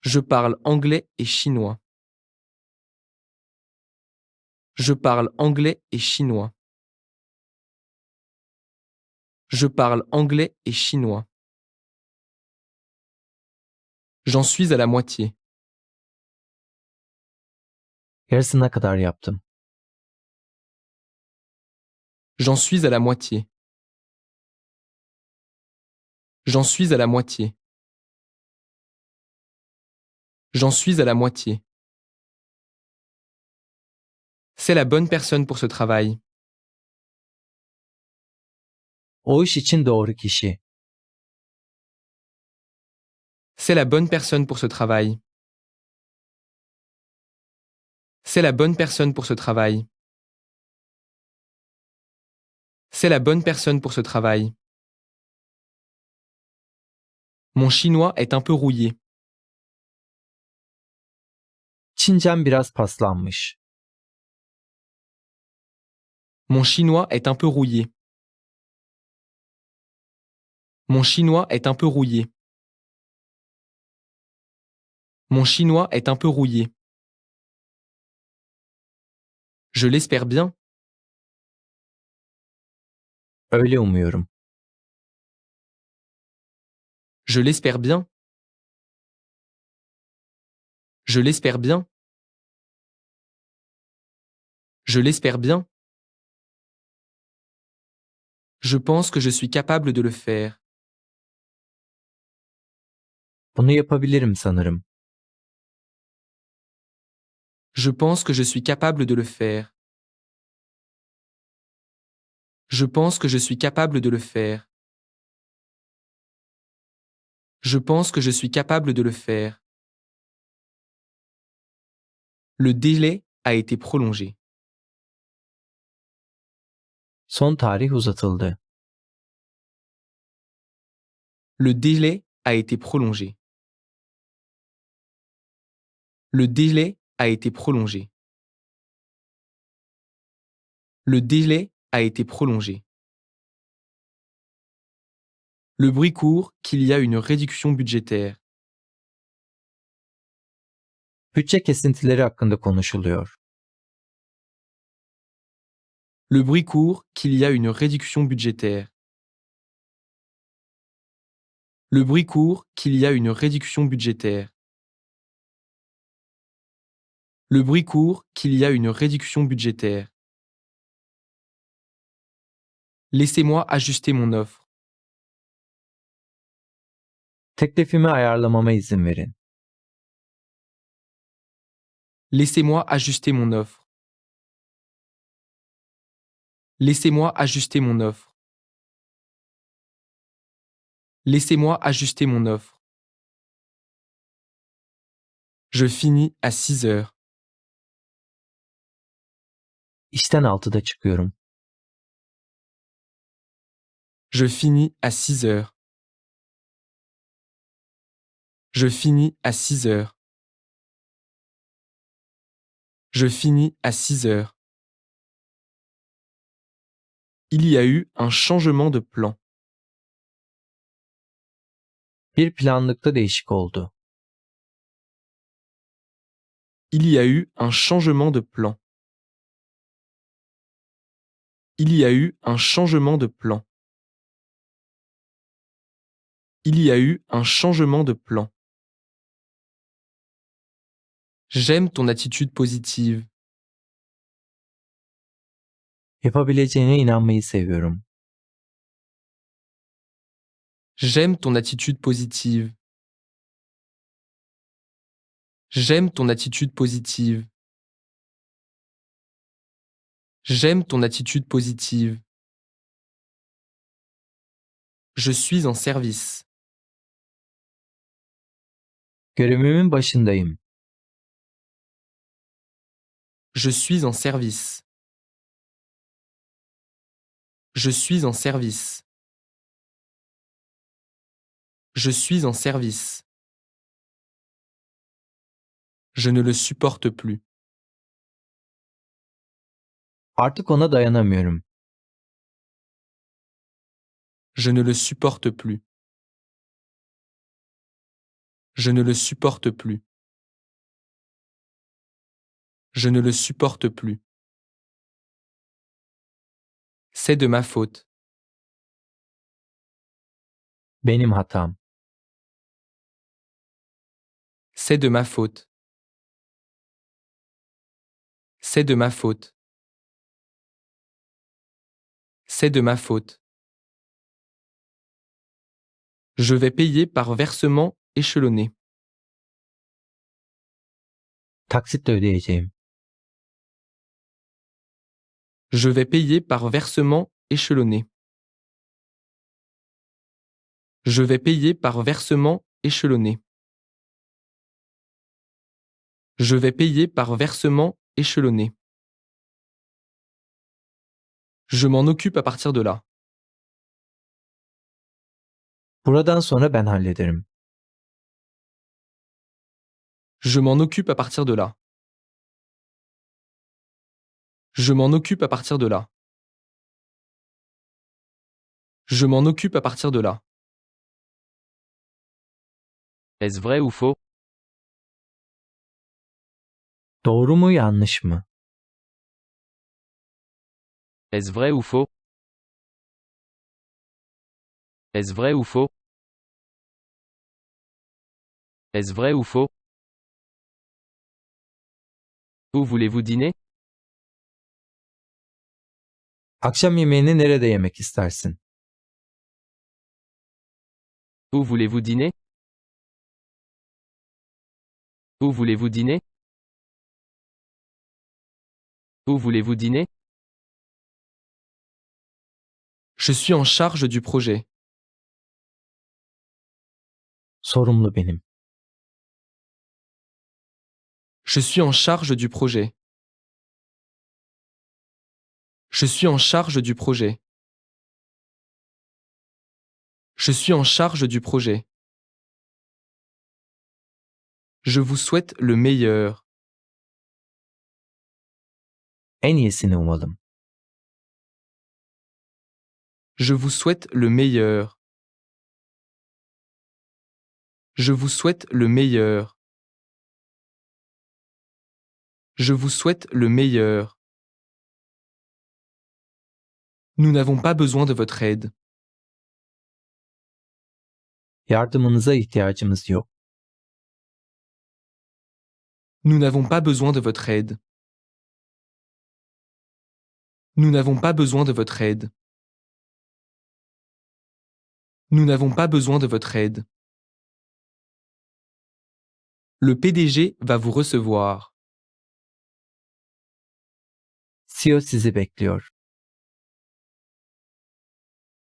Speaker 3: Je parle anglais et chinois. Je parle anglais et chinois. Je parle anglais et chinois. J'en suis à la moitié.
Speaker 2: Yarısına kadar yaptım.
Speaker 3: J'en suis à la moitié. J'en suis à la moitié. J'en suis à la moitié. C'est la bonne personne pour ce travail.
Speaker 2: O iş için doğru kişi.
Speaker 3: C'est la bonne personne pour ce travail. C'est la bonne personne pour ce travail. C'est la bonne personne pour ce travail. Mon chinois est un peu rouillé.
Speaker 2: Çincem biraz paslanmış.
Speaker 3: Mon chinois est un peu rouillé. Mon chinois est un peu rouillé. Mon chinois est un peu rouillé. Je l'espère bien.
Speaker 2: Öyle umuyorum.
Speaker 3: Je l'espère bien. Je l'espère bien. Je l'espère bien. Je pense que je suis capable de le faire.
Speaker 2: Bunu yapabilirim sanırım.
Speaker 3: Je pense que je suis capable de le faire. Je pense que je suis capable de le faire. Je pense que je suis capable de le faire. Le délai a été prolongé.
Speaker 2: Son tarih uzatıldı.
Speaker 3: Le délai a été prolongé. Le délai a été prolongé. Le délai a été prolongé. Le bruit court qu'il y a une réduction budgétaire.
Speaker 2: Bütçe kesintileri hakkında konuşuluyor.
Speaker 3: Le bruit court qu'il y a une réduction budgétaire. Le bruit court qu'il y a une réduction budgétaire. Le bruit court qu'il y a une réduction budgétaire. Laissez-moi ajuster mon offre.
Speaker 2: Teklifimi ayarlamama izin verin.
Speaker 3: Laissez-moi ajuster mon offre. Laissez-moi ajuster mon offre. Laissez-moi ajuster mon offre. Je finis à 6 heures.
Speaker 2: İşten 6'da çıkıyorum.
Speaker 3: Je finis à 6 heures. Je finis à 6 heures. Je finis à 6 heures. Il y a eu un changement de plan.
Speaker 2: Bir planlıkta değişik oldu.
Speaker 3: Il y a eu un changement de plan. Il y a eu un changement de plan. Il y a eu un changement de plan. J'aime ton attitude positive.
Speaker 2: Yapabileceğine inanmayı seviyorum.
Speaker 3: J'aime ton attitude positive. J'aime ton attitude positive. J'aime ton attitude positive. Je suis en service.
Speaker 2: Görevimin başındayım.
Speaker 3: Je suis en service. Je suis en service. Je suis en service. Je ne le supporte plus.
Speaker 2: Artık ona dayanamıyorum.
Speaker 3: Je ne le supporte plus. Je ne le supporte plus. Je ne le supporte plus. C'est de ma faute.
Speaker 2: Benim hatam.
Speaker 3: C'est de ma faute. C'est de ma faute. C'est de ma faute. Je vais payer par versement échelonné.
Speaker 2: Taksitle ödeyeceğim.
Speaker 3: Je vais payer par versement échelonné. Je vais payer par versement échelonné. Je vais payer par versement échelonné. Je m'en occupe à partir de là.
Speaker 2: Buradan sonra ben hallederim.
Speaker 3: Je m'en occupe à partir de là. Je m'en occupe à partir de là. Je m'en occupe à partir de là.
Speaker 1: Est-ce vrai ou faux?
Speaker 2: Doğru mu yanlış mı?
Speaker 1: Est-ce vrai ou faux? Est-ce vrai ou faux? Est-ce vrai ou faux? Où voulez-vous dîner?
Speaker 2: Akşam yemeğini nerede yemek istersin?
Speaker 1: Où voulez-vous dîner? Où voulez-vous dîner? Où voulez-vous dîner?
Speaker 3: Je suis en charge du projet.
Speaker 2: Sorumlu benim.
Speaker 3: Je suis en charge du projet. Je suis en charge du projet. Je suis en charge du projet. Je vous souhaite le meilleur.
Speaker 2: En iyisini umalım.
Speaker 3: Je vous souhaite le meilleur. Je vous souhaite le meilleur. Je vous souhaite le meilleur. Nous n'avons pas besoin de votre aide.
Speaker 2: Yardımınıza ihtiyacımız yok.
Speaker 3: Nous n'avons pas besoin de votre aide. Nous n'avons pas besoin de votre aide. Nous n'avons pas besoin de votre aide. Le PDG va vous recevoir.
Speaker 2: CEO sizi bekliyor.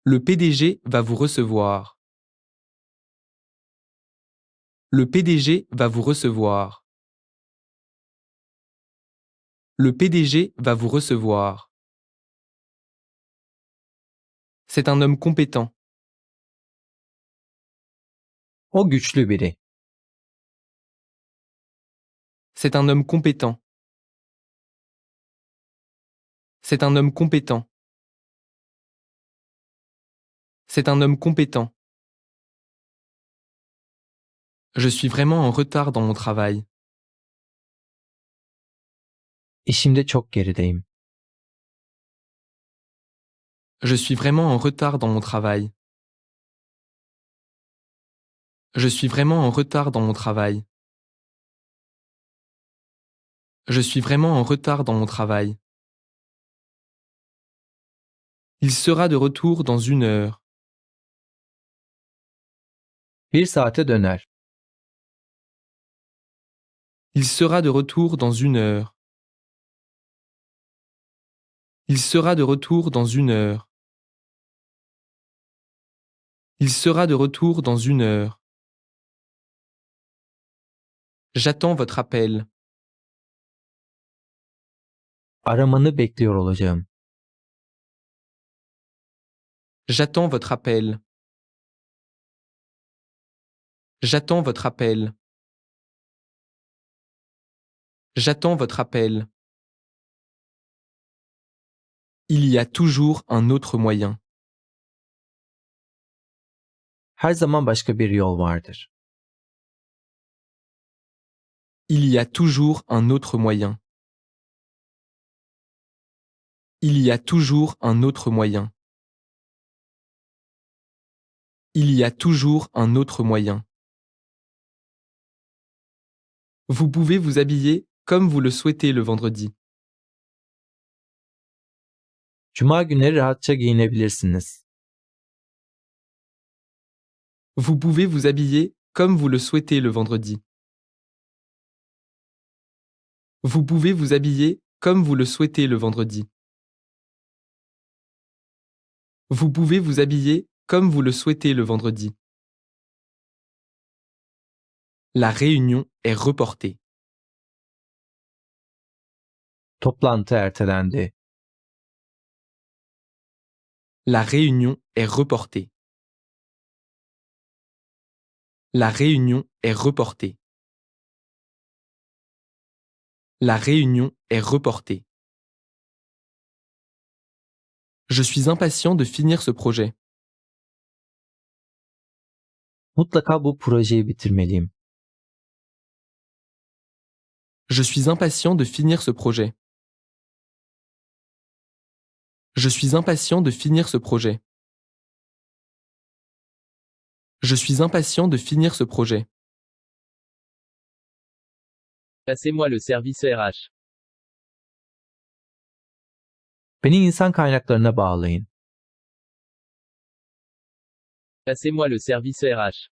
Speaker 3: Le PDG va vous recevoir. Le PDG va vous recevoir. Le PDG va vous recevoir. C'est un homme compétent.
Speaker 2: O güçlü biri.
Speaker 3: C'est un homme compétent. C'est un homme compétent. C'est un homme compétent. Je suis vraiment en retard dans mon travail.
Speaker 2: İşimde çok gerideyim.
Speaker 3: Je suis vraiment en retard dans mon travail. Je suis vraiment en retard dans mon travail. Je suis vraiment en retard dans mon travail. Il sera de retour dans 1 heure.
Speaker 2: Bir saate döner.
Speaker 3: Il sera de retour dans 1 heure. Il sera de retour dans 1 heure. Il sera de retour dans 1 heure. J'attends votre appel.
Speaker 2: Aramanı bekliyor olacağım.
Speaker 3: J'attends votre appel. J'attends votre appel. J'attends votre appel. Il y a toujours un autre moyen.
Speaker 2: Her zaman başka bir yol vardır.
Speaker 3: Il y a toujours un autre moyen. Il y a toujours un autre moyen. Il y a toujours un autre moyen. Vous pouvez vous habiller comme vous le souhaitez le vendredi.
Speaker 2: Cuma günleri rahatça giyinebilirsiniz.
Speaker 3: Vous pouvez vous habiller comme vous le souhaitez le vendredi. Vous pouvez vous habiller comme vous le souhaitez le vendredi. Vous pouvez vous habiller comme vous le souhaitez le vendredi. La réunion est reportée.
Speaker 2: Toplantı ertelendi.
Speaker 3: La réunion est reportée. La réunion est reportée. La réunion est reportée. Je suis impatient de finir ce projet.
Speaker 2: Mutlaka bu projeyi bitirmeliyim.
Speaker 3: Je suis impatient de finir ce projet. Je suis impatient de finir ce projet. Je suis impatient de finir ce projet.
Speaker 1: Passez-moi le service RH.
Speaker 2: Beni insan kaynaklarına bağlayın.
Speaker 1: Passez-moi le service RH.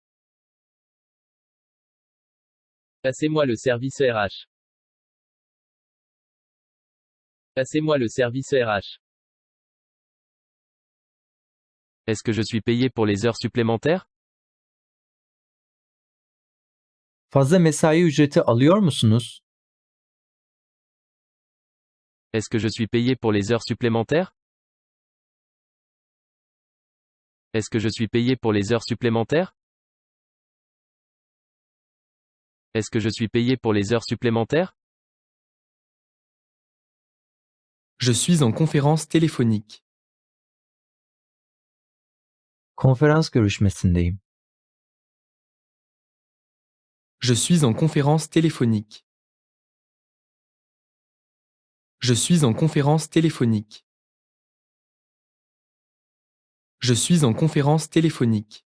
Speaker 1: Passez-moi le service RH. Passez-moi le service RH. Est-ce que je suis payé pour les heures supplémentaires?
Speaker 2: Fazla mesai ücreti alıyor musunuz?
Speaker 1: Est-ce que je suis payé pour les heures supplémentaires? Est-ce que je suis payé pour les heures supplémentaires? Est-ce que je suis payé pour les heures supplémentaires?
Speaker 3: Je suis en conférence téléphonique.
Speaker 2: Konferans görüşmesindeyim.
Speaker 3: Je suis en conférence téléphonique. Je suis en conférence téléphonique. Je suis en conférence téléphonique.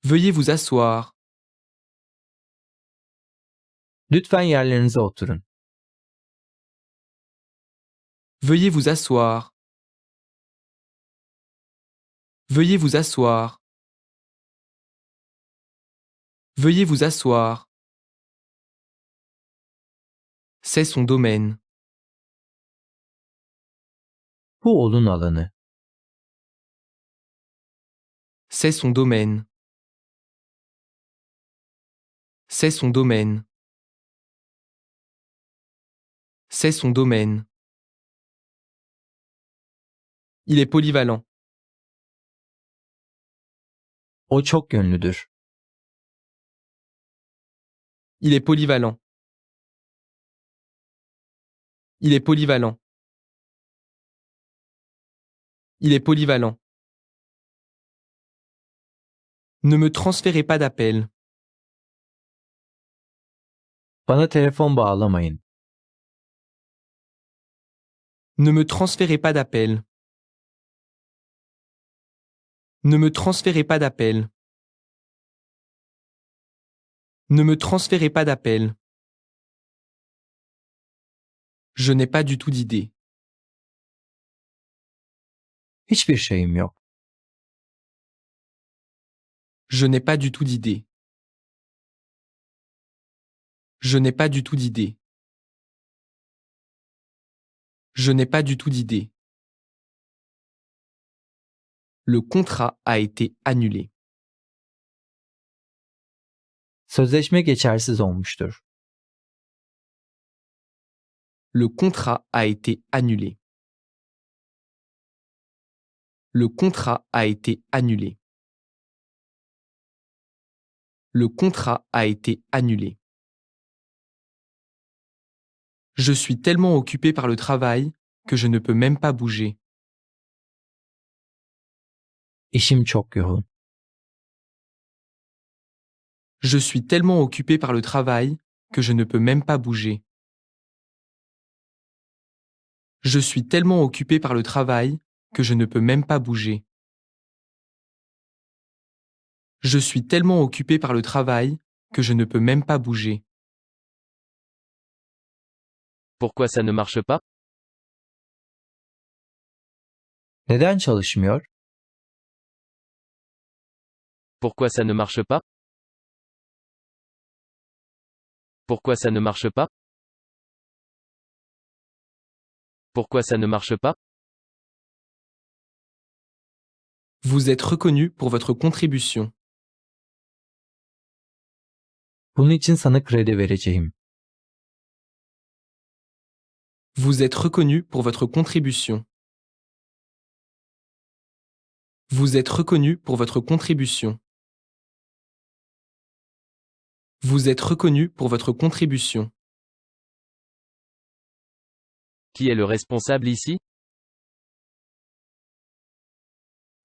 Speaker 3: Veuillez vous asseoir.
Speaker 2: Lütfen yerlerinize oturun.
Speaker 3: Veuillez vous asseoir. Veuillez vous asseoir. Veuillez vous asseoir. C'est son domaine.
Speaker 2: Bu onun alanı.
Speaker 3: C'est son domaine. C'est son domaine. C'est son domaine. Il est polyvalent.
Speaker 2: O çok yönlüdür.
Speaker 3: Il est polyvalent. Il est polyvalent. Il est polyvalent. Ne me transférez pas d'appel.
Speaker 2: Bana telefon bağlamayın.
Speaker 3: Ne me transférez pas d'appel. Ne me transférez pas d'appel. Ne me transférez pas d'appel. Je n'ai pas du tout d'idée.
Speaker 2: Hiçbir şeyim yok.
Speaker 3: Je n'ai pas du tout d'idée. Je n'ai pas du tout d'idée. Je n'ai pas du tout d'idée. Le contrat a été annulé.
Speaker 2: Sözleşme geçersiz olmuştur.
Speaker 3: Le contrat a été annulé. Le contrat a été annulé. Le contrat a été annulé. Je suis tellement occupé par le travail que je ne peux même pas bouger.
Speaker 2: İşim çok yoğun.
Speaker 3: Je suis tellement occupé par le travail que je ne peux même pas bouger. Je suis tellement occupé par le travail que je ne peux même pas bouger. Je suis tellement occupé par le travail que je ne peux même pas bouger.
Speaker 1: Pourquoi ça ne marche pas?
Speaker 2: Neden çalışmıyor?
Speaker 1: Pourquoi ça ne marche pas? Pourquoi ça ne marche pas? Pourquoi ça ne marche pas?
Speaker 3: Vous êtes reconnu pour votre contribution.
Speaker 2: Bunun için sana kredi vereceğim.
Speaker 3: Vous êtes reconnu pour votre contribution. Vous êtes reconnu pour votre contribution. Vous êtes reconnu pour votre contribution.
Speaker 1: Qui est le responsable ici?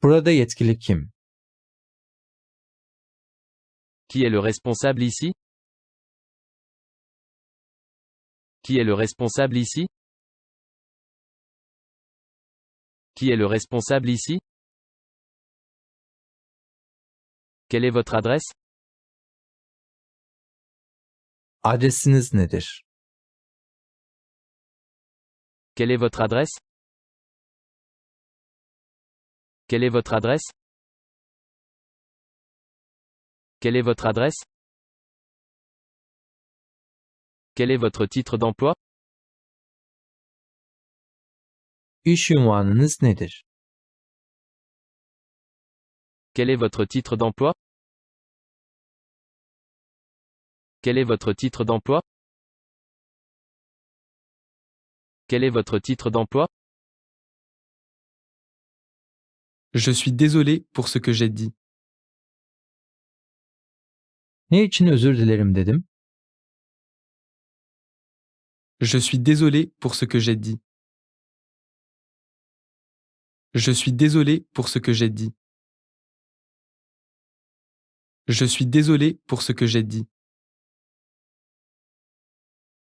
Speaker 2: Burada yetkili kim?
Speaker 1: Qui est le responsable ici? Qui est le responsable ici? Qui est le responsable ici? Quelle est votre adresse?
Speaker 2: Adresiniz nedir?
Speaker 1: Quelle est votre adresse? Quelle est votre adresse? Quelle est votre adresse? Quel est votre titre d'emploi?
Speaker 2: İş unvanınız nedir?
Speaker 1: Quel est votre titre d'emploi? Quel est votre titre d'emploi? Quel est votre titre d'emploi?
Speaker 3: Je suis désolé pour ce que j'ai dit.
Speaker 2: Ne için özür dilerim dedim?
Speaker 3: Je suis désolé pour ce que j'ai dit. Je suis désolé pour ce que j'ai dit. Je suis désolé pour ce que j'ai dit.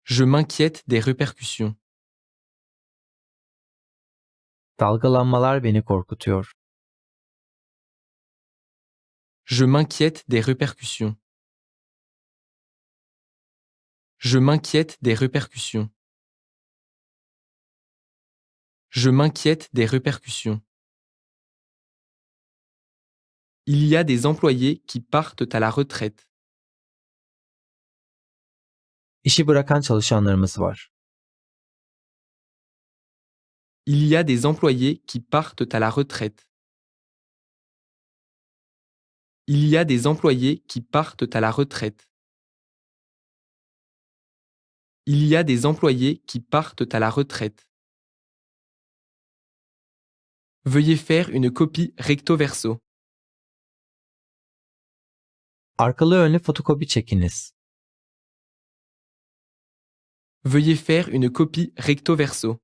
Speaker 3: Je m'inquiète des répercussions.
Speaker 2: Dalgalanmalar beni korkutuyor.
Speaker 3: Je m'inquiète des répercussions. Je m'inquiète des répercussions. Je m'inquiète des répercussions. Il y a des employés qui partent à la retraite.
Speaker 2: İşi bırakan çalışanlarımız var.
Speaker 3: Il y a des employés qui partent à la retraite. Il y a des employés qui partent à la retraite. Il y a des employés qui partent à la retraite. Veuillez faire une copie recto verso.
Speaker 2: Arkalı önlü fotokopi çekiniz.
Speaker 3: Veuillez faire une copie recto verso.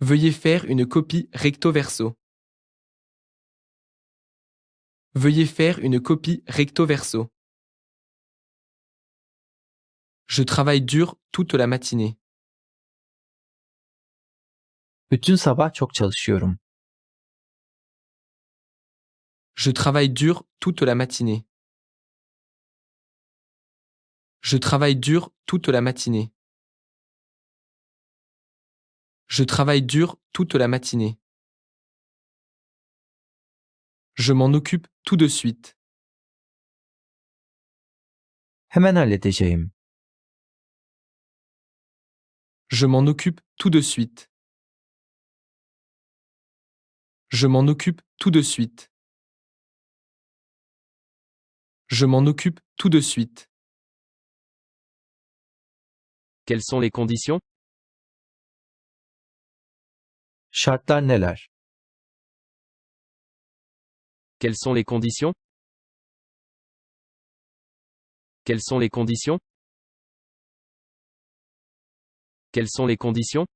Speaker 3: Veuillez faire une copie recto verso. Veuillez faire une copie recto verso. Je travaille dur toute la matinée.
Speaker 2: Bütün sabah çok çalışıyorum.
Speaker 3: Je travaille dur toute la matinée. Je travaille dur toute la matinée. Je travaille dur toute la matinée. Je m'en occupe tout de suite.
Speaker 2: Hemen halledeceğim.
Speaker 3: Je m'en occupe tout de suite. Je m'en occupe tout de suite. Je m'en occupe tout de suite.
Speaker 1: Quelles sont les conditions?
Speaker 2: Şartlar neler?
Speaker 1: Quelles sont les conditions? Quelles sont les conditions? Quelles sont les conditions?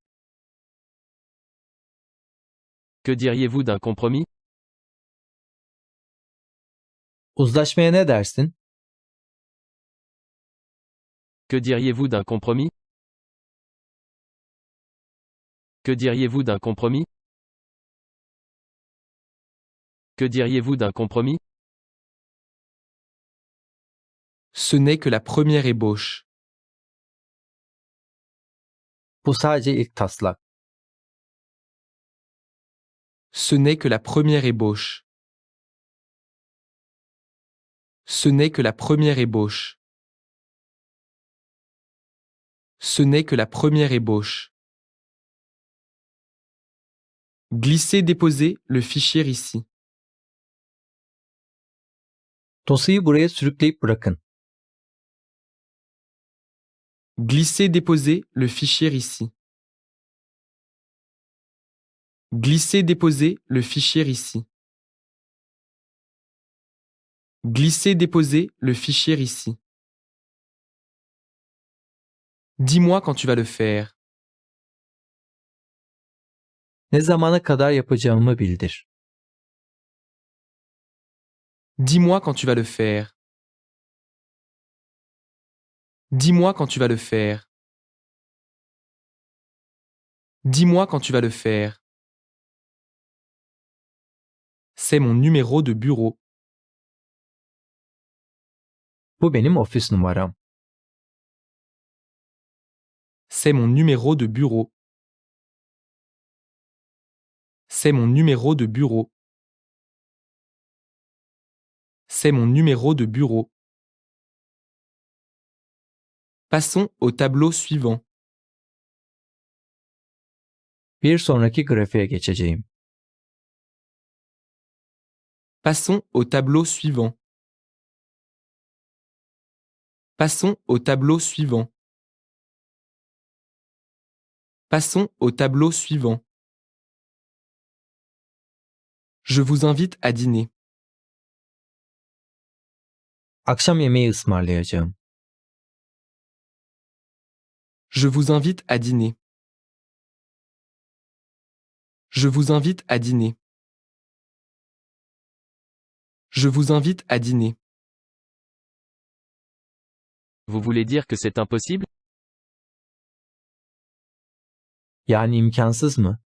Speaker 1: Que diriez-vous d'un compromis?
Speaker 2: Uzlaşmaya ne dersin?
Speaker 1: Que diriez-vous d'un compromis? Que diriez-vous d'un compromis? Que diriez-vous d'un compromis?
Speaker 3: Ce n'est que la première ébauche.
Speaker 2: Bu sadece ilk taslak.
Speaker 3: Ce n'est que la première ébauche. Ce n'est que la première ébauche. Ce n'est que la première ébauche. Glissez-déposez le fichier ici.
Speaker 2: Dosyayı buraya sürükleyip bırakın.
Speaker 3: Glissez-déposez le fichier ici. Glissez-déposez le fichier ici. Glissez-déposez le fichier ici. Dis-moi quand tu vas le faire.
Speaker 2: Ne zamana kadar yapacağımı bildir.
Speaker 3: Dis-moi quand tu vas le faire. Dis-moi quand tu vas le faire. Dis-moi quand tu vas le faire. C'est mon numéro de bureau.
Speaker 2: Bu benim ofis numaram.
Speaker 3: C'est mon numéro de bureau. C'est mon numéro de bureau. C'est mon numéro de bureau. Passons au tableau suivant.
Speaker 2: Bir sonraki grafiğe geçeceğim.
Speaker 3: Passons au tableau suivant. Passons au tableau suivant. Passons au tableau suivant. Je vous invite à dîner.
Speaker 2: Akşam yemeği ısmarlayacağım.
Speaker 3: Je vous invite à dîner. Je vous invite à dîner. Je vous invite à dîner.
Speaker 1: Vous voulez dire que c'est impossible?
Speaker 2: Yani imkansız mı?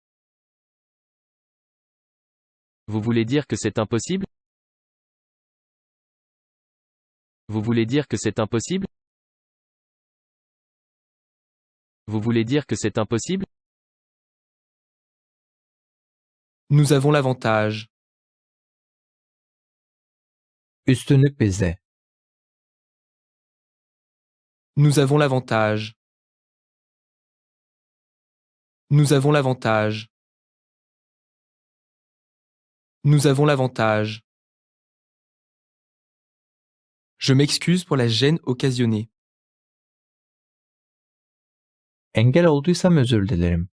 Speaker 1: Vous voulez dire que c'est impossible? Vous voulez dire que c'est impossible? Vous voulez dire que c'est impossible?
Speaker 3: Nous avons l'avantage.
Speaker 2: Üstünlük bizde.
Speaker 3: Nous avons l'avantage. Nous avons l'avantage. Nous avons l'avantage. Je m'excuse pour la gêne occasionnée.
Speaker 2: Engel olduysam özür dilerim.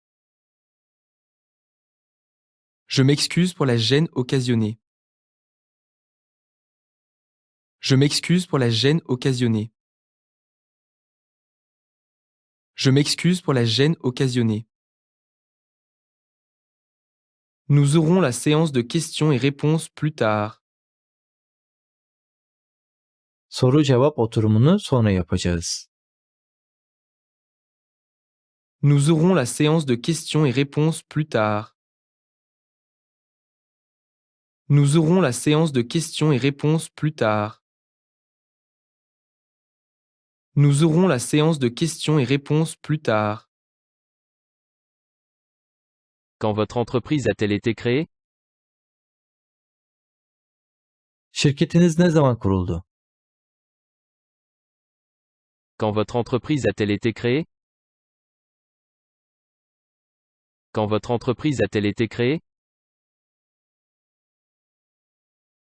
Speaker 3: Je m'excuse pour la gêne occasionnée. Je m'excuse pour la gêne occasionnée. Je m'excuse pour la gêne occasionnée. Nous aurons la séance de questions et réponses plus tard.
Speaker 2: Soru-cevap oturumunu sonra yapacağız.
Speaker 3: Nous aurons la séance de questions et réponses plus tard. Nous aurons la séance de questions et réponses plus tard. Nous aurons la séance de questions et réponses plus tard.
Speaker 1: Quand votre entreprise a-t-elle été créée?
Speaker 2: Şirketiniz ne zaman kuruldu?
Speaker 1: Quand votre entreprise a-t-elle été créée? Quand votre entreprise a-t-elle été créée?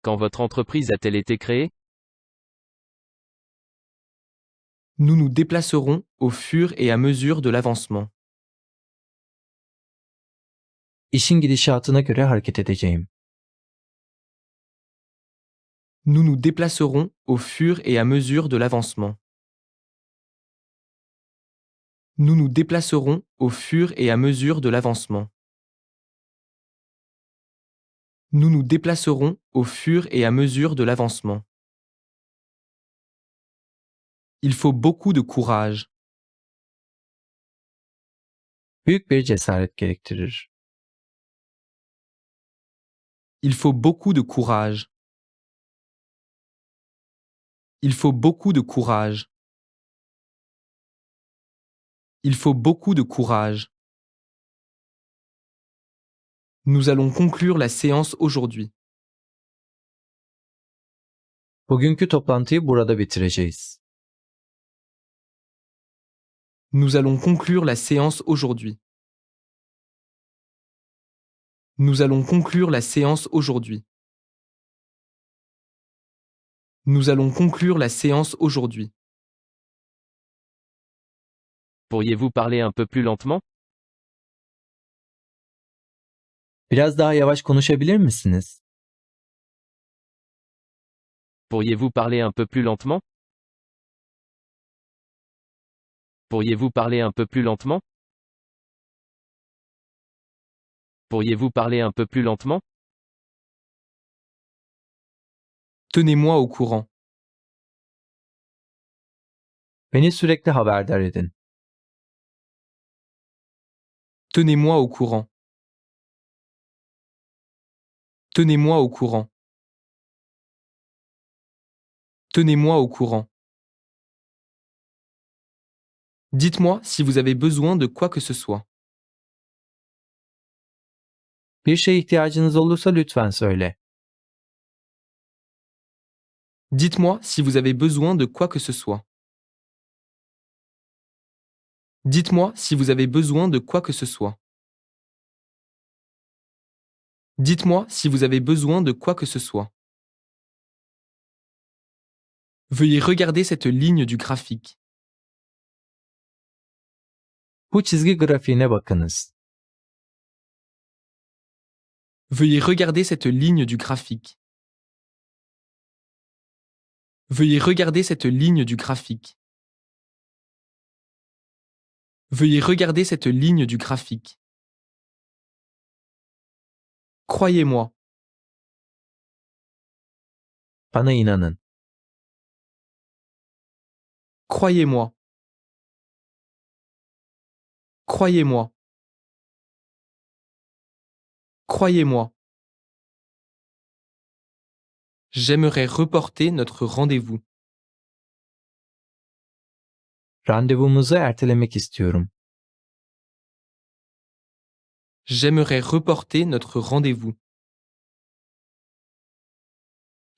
Speaker 1: Quand votre entreprise a-t-elle été créée?
Speaker 3: Nous nous déplacerons au fur et à mesure de l'avancement.
Speaker 2: İşin gidişatına göre hareket edeceğim.
Speaker 3: Nous nous déplacerons au fur et à mesure de l'avancement. Nous nous déplacerons au fur et à mesure de l'avancement. Nous nous déplacerons au fur et à mesure de l'avancement. Il faut beaucoup de courage.
Speaker 2: Büyük bir cesaret gerektirir.
Speaker 3: Il faut beaucoup de courage. Il faut beaucoup de courage. Il faut beaucoup de courage. Nous allons conclure la séance aujourd'hui.
Speaker 2: Bugünkü toplantıyı burada bitireceğiz.
Speaker 3: Nous allons conclure la séance aujourd'hui. Nous allons conclure la séance aujourd'hui. Nous allons conclure la séance aujourd'hui.
Speaker 1: Pourriez-vous parler un peu plus lentement?
Speaker 2: Biraz daha yavaş konuşabilir misiniz?
Speaker 1: Pourriez-vous parler un peu plus lentement? Pourriez-vous parler un peu plus lentement? Pourriez-vous parler un peu plus lentement?
Speaker 3: Tenez-moi au courant.
Speaker 2: Beni sürekli haberdar edin.
Speaker 3: Tenez-moi au courant. Tenez-moi au courant. Tenez-moi au courant. Dites-moi si vous avez besoin de quoi que ce soit.
Speaker 2: Bir şeye ihtiyacınız olursa lütfen söyle.
Speaker 3: Dites-moi si vous avez besoin de quoi que ce soit. Dites-moi si vous avez besoin de quoi que ce soit. Dites-moi si vous avez besoin de quoi que ce soit. Veuillez regarder cette ligne du graphique.
Speaker 2: Bu çizgi grafiğine bakınız.
Speaker 3: Veuillez regarder cette ligne du graphique. Veuillez regarder cette ligne du graphique. Veuillez regarder cette ligne du graphique. Croyez-moi.
Speaker 2: Bana inanın.
Speaker 3: Croyez-moi. Croyez-moi. Croyez-moi. J'aimerais reporter notre rendez-vous.
Speaker 2: Randevumuzu ertelemek istiyorum.
Speaker 3: J'aimerais reporter notre rendez-vous.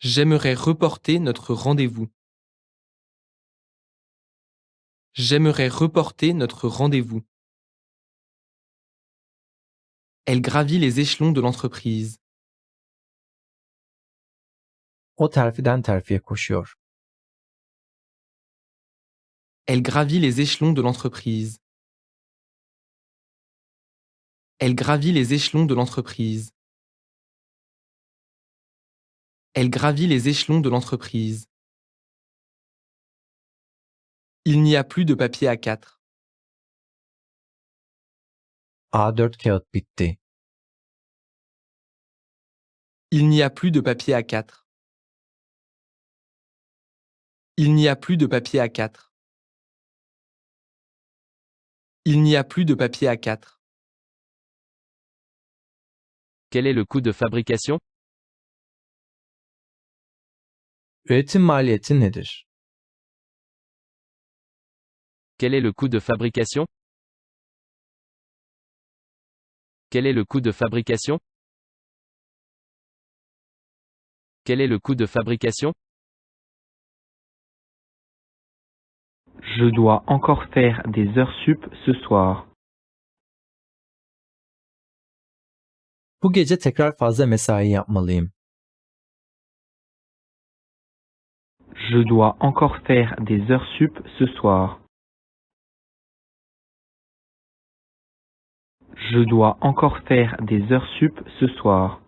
Speaker 3: J'aimerais reporter notre rendez-vous. J'aimerais reporter notre rendez-vous. Elle gravit les échelons de l'entreprise.
Speaker 2: O terfiden terfiye koşuyor.
Speaker 3: Elle gravit les échelons de l'entreprise. Elle gravit les échelons de l'entreprise. Elle gravit les échelons de l'entreprise. Il n'y a plus de papier A4.
Speaker 2: A4 kağıt bitti.
Speaker 3: Il n'y a plus de papier A4. Il n'y a plus de papier A4. Il n'y a plus de papier A4.
Speaker 1: Quel est le coût de fabrication?
Speaker 2: Üretim maliyeti nedir?
Speaker 1: Quel est le coût de fabrication? Quel est le coût de fabrication? Quel est le coût de fabrication?
Speaker 4: Je dois encore faire des heures sup ce soir.
Speaker 2: Bu gece tekrar fazla mesai yapmalıyım.
Speaker 4: Je dois encore faire des heures sup ce soir. Je dois encore faire des heures sup ce soir.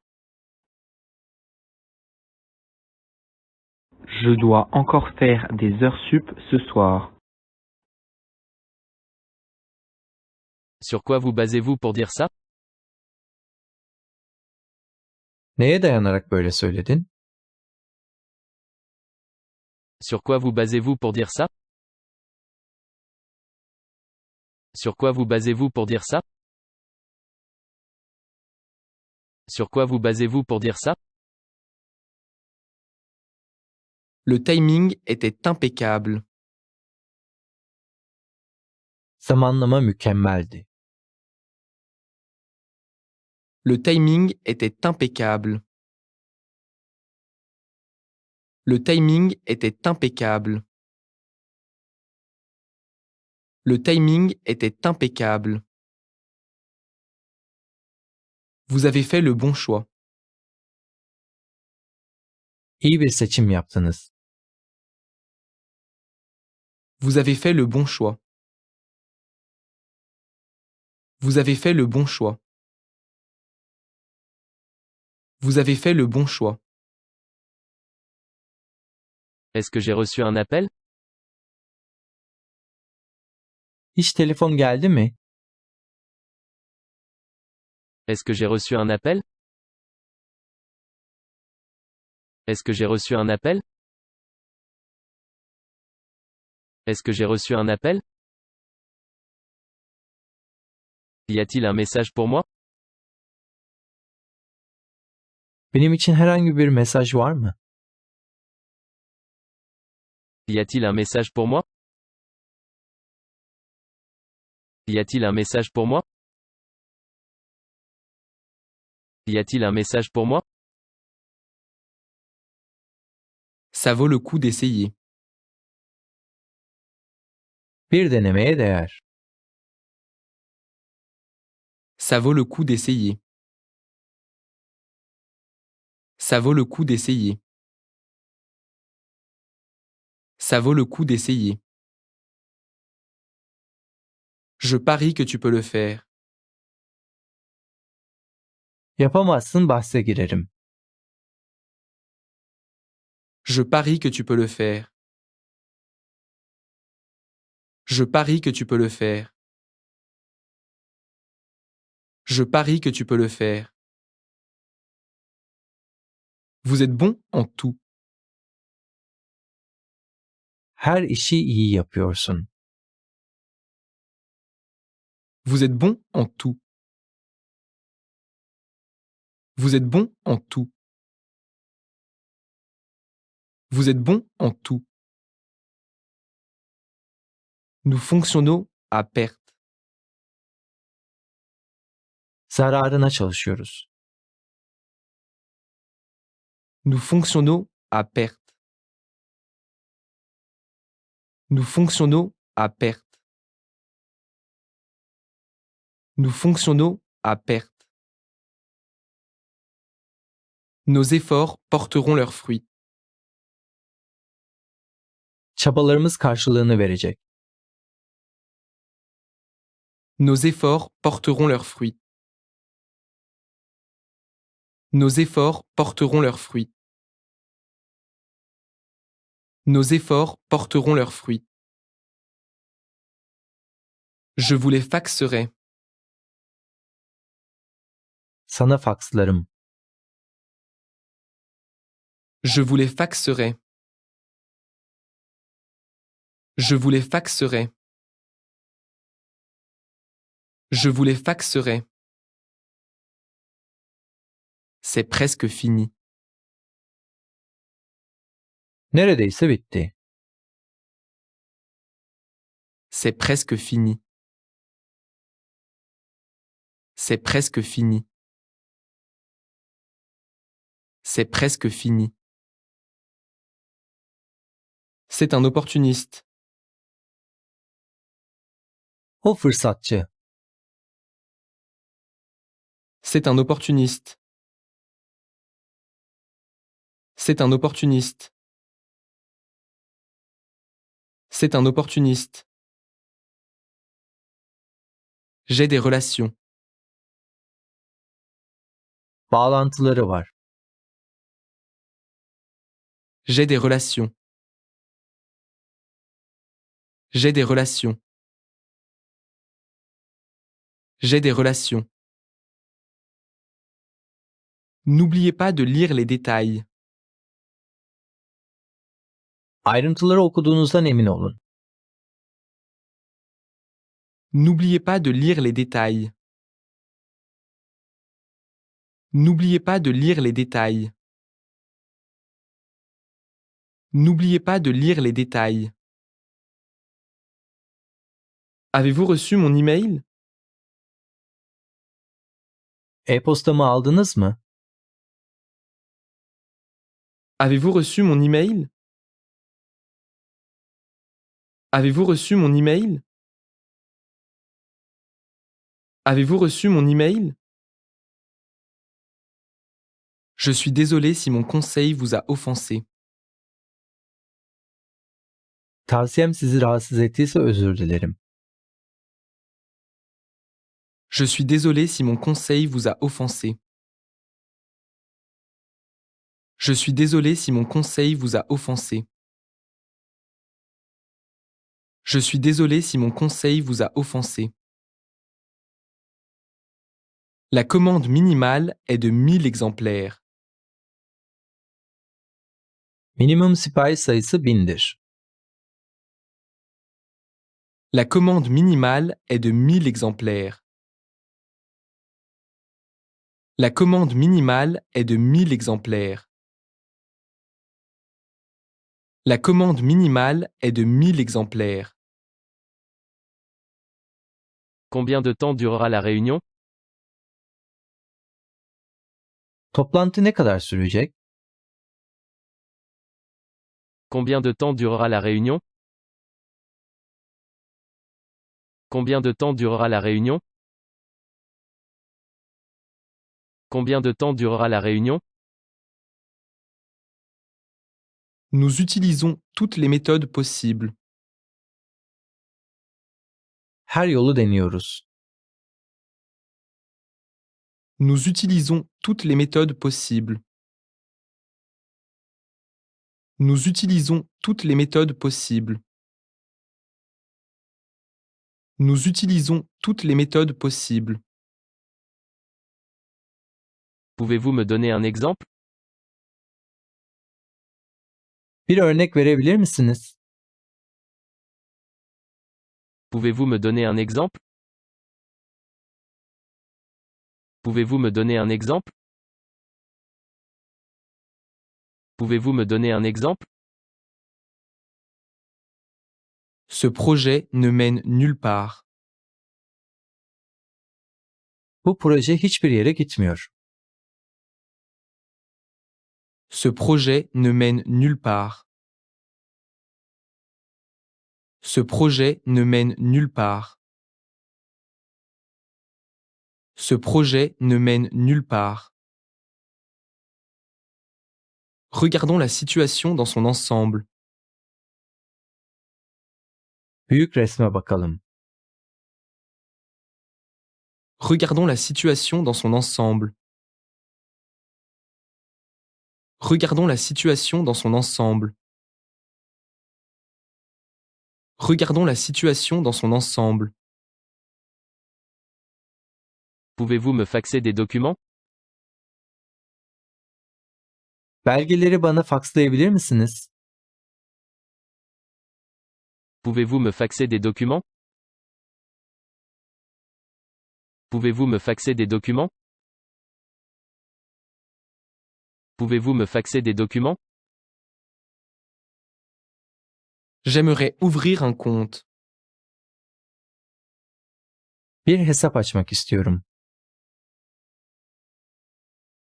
Speaker 4: Je dois encore faire des heures sup ce soir.
Speaker 1: Sur quoi vous basez-vous pour dire ça?
Speaker 2: Neye dayanarak böyle söyledin?
Speaker 1: Sur quoi vous basez-vous pour dire ça? Sur quoi vous basez-vous pour dire ça? Sur quoi vous basez-vous pour dire ça?
Speaker 3: Le timing était impeccable.
Speaker 2: Zamanlama mükemmeldi.
Speaker 3: Le timing était impeccable. Le timing était impeccable. Le timing était impeccable. Vous avez fait le bon choix.
Speaker 2: İyi bir seçim yaptınız.
Speaker 3: Vous avez fait le bon choix. Vous avez fait le bon choix. Vous avez fait le bon choix.
Speaker 1: Est-ce que j'ai reçu un appel?
Speaker 2: Hiç telefon geldi mi?
Speaker 1: Est-ce que j'ai reçu un appel? Est-ce que j'ai reçu un appel? Est-ce que j'ai reçu un appel? Y a-t-il un message pour moi?
Speaker 2: Benim için herhangi bir mesaj var mı?
Speaker 1: Y a-t-il un message pour moi? Y a-t-il un message pour moi? Y a-t-il un message pour moi?
Speaker 3: Ça vaut le coup d'essayer.
Speaker 2: Bir denemeye değer.
Speaker 3: Ça vaut le coup d'essayer. Ça vaut le coup d'essayer. Ça vaut le coup d'essayer. Je parie que tu peux le faire.
Speaker 2: Yapamazsın, bahse girerim.
Speaker 3: Je parie que tu peux le faire. Je parie que tu peux le faire. Je parie que tu peux le faire. Vous êtes bon en tout.
Speaker 2: Her işi iyi yapıyorsun.
Speaker 3: Vous êtes bon en tout. Vous êtes bon en tout. Vous êtes bon en tout. Nous fonctionnons à perte.
Speaker 2: Zararına çalışıyoruz.
Speaker 3: Nous fonctionnons à perte. Nous fonctionnons à perte. Nous fonctionnons à perte. Nos efforts porteront leurs fruits.
Speaker 2: Çabalarımız karşılığını verecek.
Speaker 3: Nos efforts porteront leurs fruits. Nos efforts porteront leurs fruits. Nos efforts porteront leurs fruits. Je vous les faxerai.
Speaker 2: Sana fakslarım.
Speaker 3: Je vous les faxerai. Je vous les faxerai. Je vous les faxerai. C'est presque fini.
Speaker 2: Neredeyse bitti.
Speaker 3: C'est presque fini. C'est presque fini. C'est presque fini. C'est un opportuniste.
Speaker 2: O fırsatçı.
Speaker 3: C'est un opportuniste. C'est un opportuniste. C'est un opportuniste. J'ai des relations.
Speaker 2: Bağlantıları var.
Speaker 3: J'ai des relations. J'ai des relations. J'ai des relations. N'oubliez pas de lire les détails.
Speaker 2: Ayrıntıları okuduğunuzdan emin olun.
Speaker 3: N'oubliez pas de lire les détails. N'oubliez pas de lire les détails. N'oubliez pas de lire les détails. Avez-vous reçu mon email?
Speaker 2: E-postamı aldınız mı?
Speaker 3: Avez-vous reçu mon email? Avez-vous reçu mon email? Avez-vous reçu mon email? Je suis désolé si mon conseil vous a offensé.
Speaker 2: Tavsiyem sizi rahatsız ettiyse özür dilerim.
Speaker 3: Je suis désolé si mon conseil vous a offensé. Je suis désolé si mon conseil vous a offensé. Je suis désolé si mon conseil vous a offensé. La commande minimale est de 1000 exemplaires.
Speaker 2: Minimum sipariş sayısı 1000'dir.
Speaker 3: La commande minimale est de 1000 exemplaires. La commande minimale est de 1000 exemplaires. La commande minimale est de 1000 exemplaires.
Speaker 1: Combien de temps durera la réunion?
Speaker 2: Toplantı ne kadar sürecek?
Speaker 1: Combien de temps durera la réunion? Combien de temps durera la réunion? Combien de temps durera la réunion?
Speaker 3: Nous utilisons toutes les méthodes possibles.
Speaker 2: Her yolu deniyoruz.
Speaker 3: Nous utilisons toutes les méthodes possibles. Nous utilisons toutes les méthodes possibles. Nous utilisons toutes les méthodes possibles.
Speaker 1: Pouvez-vous me donner un exemple?
Speaker 2: Bir örnek verebilir misiniz?
Speaker 1: Pouvez-vous me donner un exemple? Pouvez-vous me donner un exemple? Pouvez-vous me donner un exemple?
Speaker 3: Ce projet ne mène nulle part.
Speaker 2: Bu proje hiçbir yere gitmiyor.
Speaker 3: Ce projet ne mène nulle part. Ce projet ne mène nulle part. Ce projet ne mène nulle part. Regardons la situation dans son ensemble.
Speaker 2: Büyük resme bakalım.
Speaker 3: Regardons la situation dans son ensemble. Regardons la situation dans son ensemble. Regardons la situation dans son ensemble.
Speaker 1: Pouvez-vous me faxer des documents?
Speaker 2: Belgeleri bana fakslayabilir misiniz?
Speaker 1: Pouvez-vous me faxer des documents? Pouvez-vous me faxer des documents? Pouvez-vous me faxer des documents?
Speaker 3: J'aimerais ouvrir un compte.
Speaker 2: Bir hesap açmak istiyorum.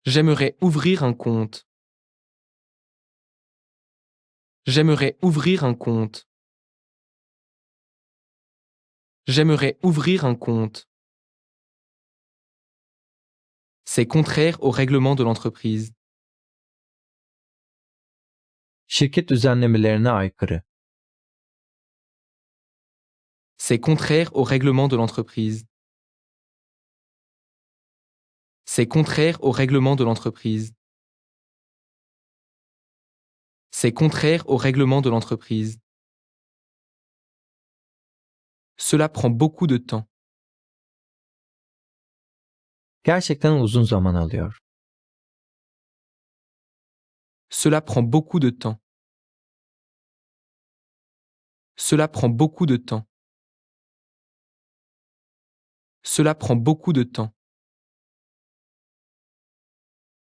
Speaker 3: J'aimerais ouvrir un compte. J'aimerais ouvrir un compte. J'aimerais ouvrir un compte. C'est contraire au règlement de l'entreprise.
Speaker 2: Şirket düzenlemelerine aykırı.
Speaker 3: C'est contraire au règlement de l'entreprise. C'est contraire au règlement de l'entreprise. C'est contraire au règlement de l'entreprise. Cela prend beaucoup de temps.
Speaker 2: Gerçekten uzun zaman alıyor.
Speaker 3: Cela prend beaucoup de temps. Cela prend beaucoup de temps. Cela prend beaucoup de temps.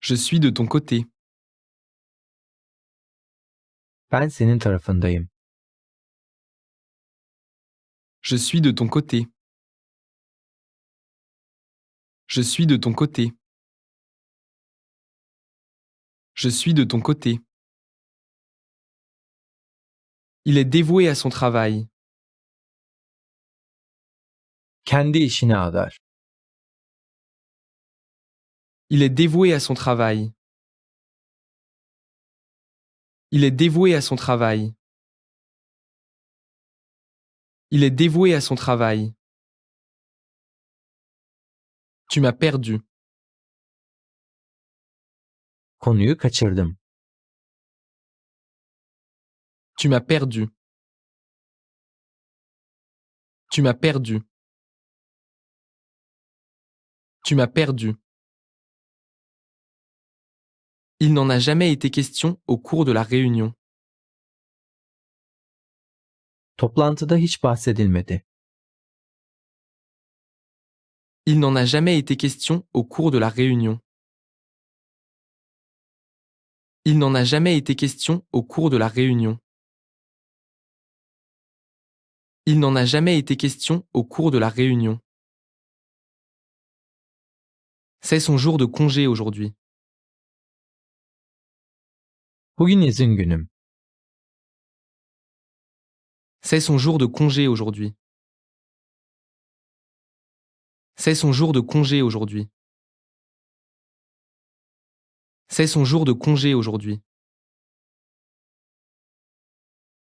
Speaker 3: Je suis de ton côté.
Speaker 2: Ben senin tarafındayım.
Speaker 3: Je suis de ton côté. Je suis de ton côté. Je suis de ton côté. Il est dévoué à son travail.
Speaker 2: Kendi işine adar.
Speaker 3: Il est dévoué à son travail. Il est dévoué à son travail. Il est dévoué à son travail. Tu m'as perdu.
Speaker 2: Konuyu kaçırdım.
Speaker 3: Tu m'as perdu. Tu m'as perdu. Tu m'as perdu. Il n'en a jamais été question au cours de la réunion.
Speaker 2: Toplantıda hiç bahsedilmedi.
Speaker 3: Il n'en a jamais été question au cours de la réunion. Il n'en a jamais été question au cours de la réunion. Il n'en a jamais été question au cours de la réunion. C'est son jour de congé aujourd'hui.
Speaker 2: Bugün izin günüm.
Speaker 3: C'est son jour de congé aujourd'hui. C'est son jour de congé aujourd'hui. C'est son jour de congé aujourd'hui.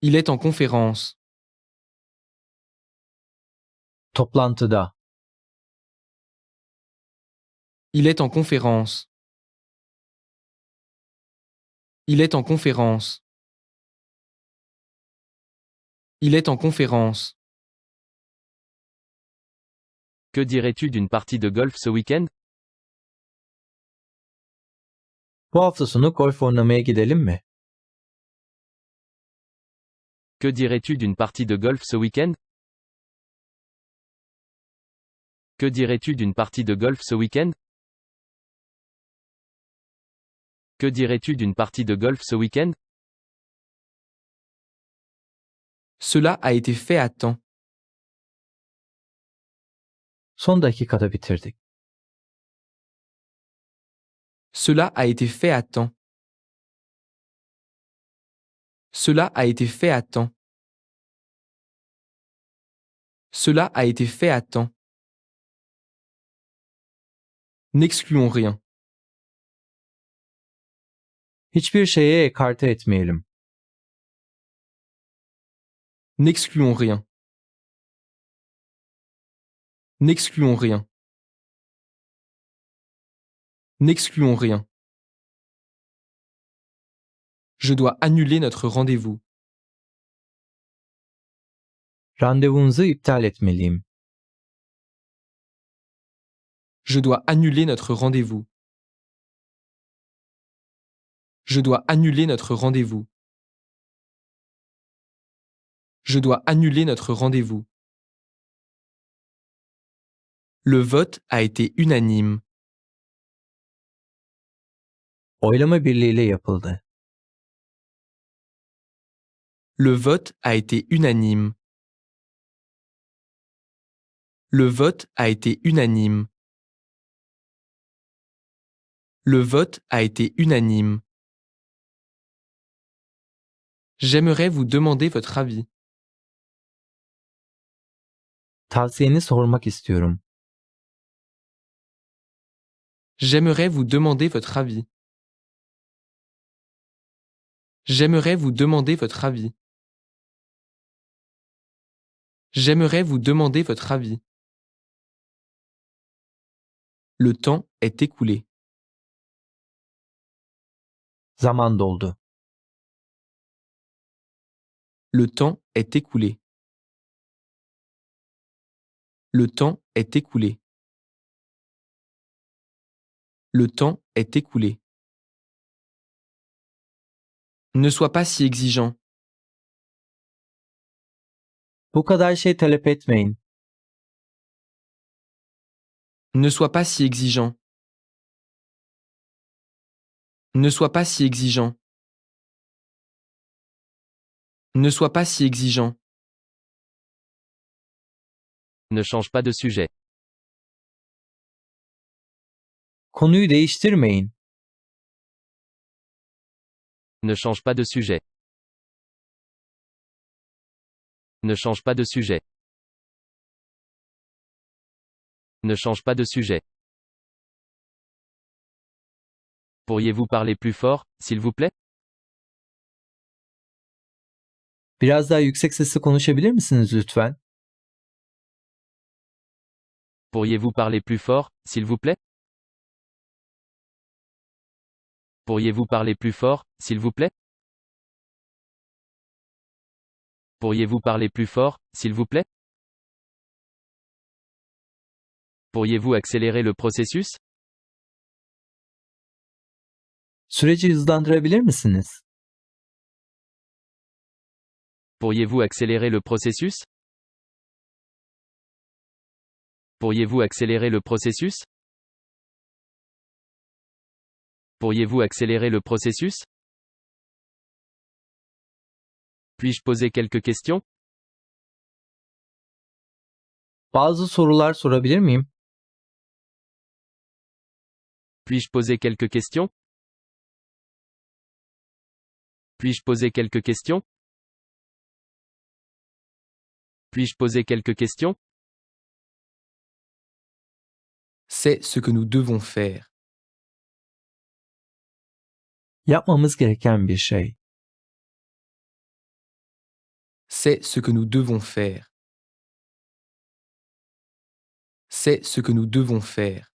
Speaker 3: Il est en conférence.
Speaker 2: Toplantıda.
Speaker 3: Il est en conférence. Il est en conférence. Il est en conférence.
Speaker 1: Que dirais-tu d'une partie de golf ce week-end?
Speaker 2: Bu hafta sonu golf oynamaya gidelim mi?
Speaker 1: Que dirais-tu d'une partie de golf ce week-end? Que dirais-tu d'une partie de golf ce week-end? Que dirais-tu d'une partie de golf ce week-end?
Speaker 3: Cela a été fait à temps.
Speaker 2: Son dakikada bitirdik.
Speaker 3: Cela a été fait à temps. Cela a été fait à temps. Cela a été fait à temps. N'excluons rien.
Speaker 2: Hiçbir şeye ekarte etmeyelim.
Speaker 3: N'excluons rien. N'excluons rien. N'excluons rien. Je dois annuler notre rendez-vous.
Speaker 2: Randevunuzu iptal etmeliyim.
Speaker 3: Je dois annuler notre rendez-vous. Je dois annuler notre rendez-vous. Je dois annuler notre rendez-vous. Le vote a été unanime.
Speaker 2: Oylama birliğiyle yapıldı.
Speaker 3: Le vote a été unanime. Le vote a été unanime. Le vote a été unanime. J'aimerais vous demander votre avis.
Speaker 2: Tavsiyeni sormak istiyorum.
Speaker 3: J'aimerais vous demander votre avis. J'aimerais vous demander votre avis. J'aimerais vous demander votre avis. Le temps est écoulé.
Speaker 2: Zaman doldu.
Speaker 3: Le temps est écoulé. Le temps est écoulé. Le temps est écoulé. Ne sois pas si exigeant.
Speaker 2: Bu kadar şey talep etmeyin.
Speaker 3: Ne sois pas si exigeant. Ne sois pas si exigeant. Ne sois pas si exigeant.
Speaker 1: Ne change pas de sujet.
Speaker 2: Konuyu değiştirmeyin.
Speaker 1: Ne change pas de sujet. Ne change pas de sujet. Ne change pas de sujet. Pourriez-vous parler plus fort, s'il vous plaît?
Speaker 2: Biraz daha yüksek sesle konuşabilir misiniz lütfen?
Speaker 1: Pourriez-vous parler plus fort, s'il vous plaît? Pourriez-vous parler plus fort, s'il vous plaît? Pourriez-vous parler plus fort, s'il vous plaît? Pourriez-vous accélérer le processus?
Speaker 2: Süreci hızlandırabilir misiniz?
Speaker 1: Pourriez-vous accélérer le processus? Pourriez-vous accélérer le processus? Pourriez-vous accélérer le processus? Puis-je poser quelques questions?
Speaker 2: Bazı sorular sorabilir miyim?
Speaker 1: Puis-je poser quelques questions? Puis-je poser quelques questions? Puis-je poser quelques questions?
Speaker 3: C'est ce que nous devons faire.
Speaker 2: Yapmamız gereken bir şey.
Speaker 3: C'est ce que nous devons faire. C'est ce que nous devons faire.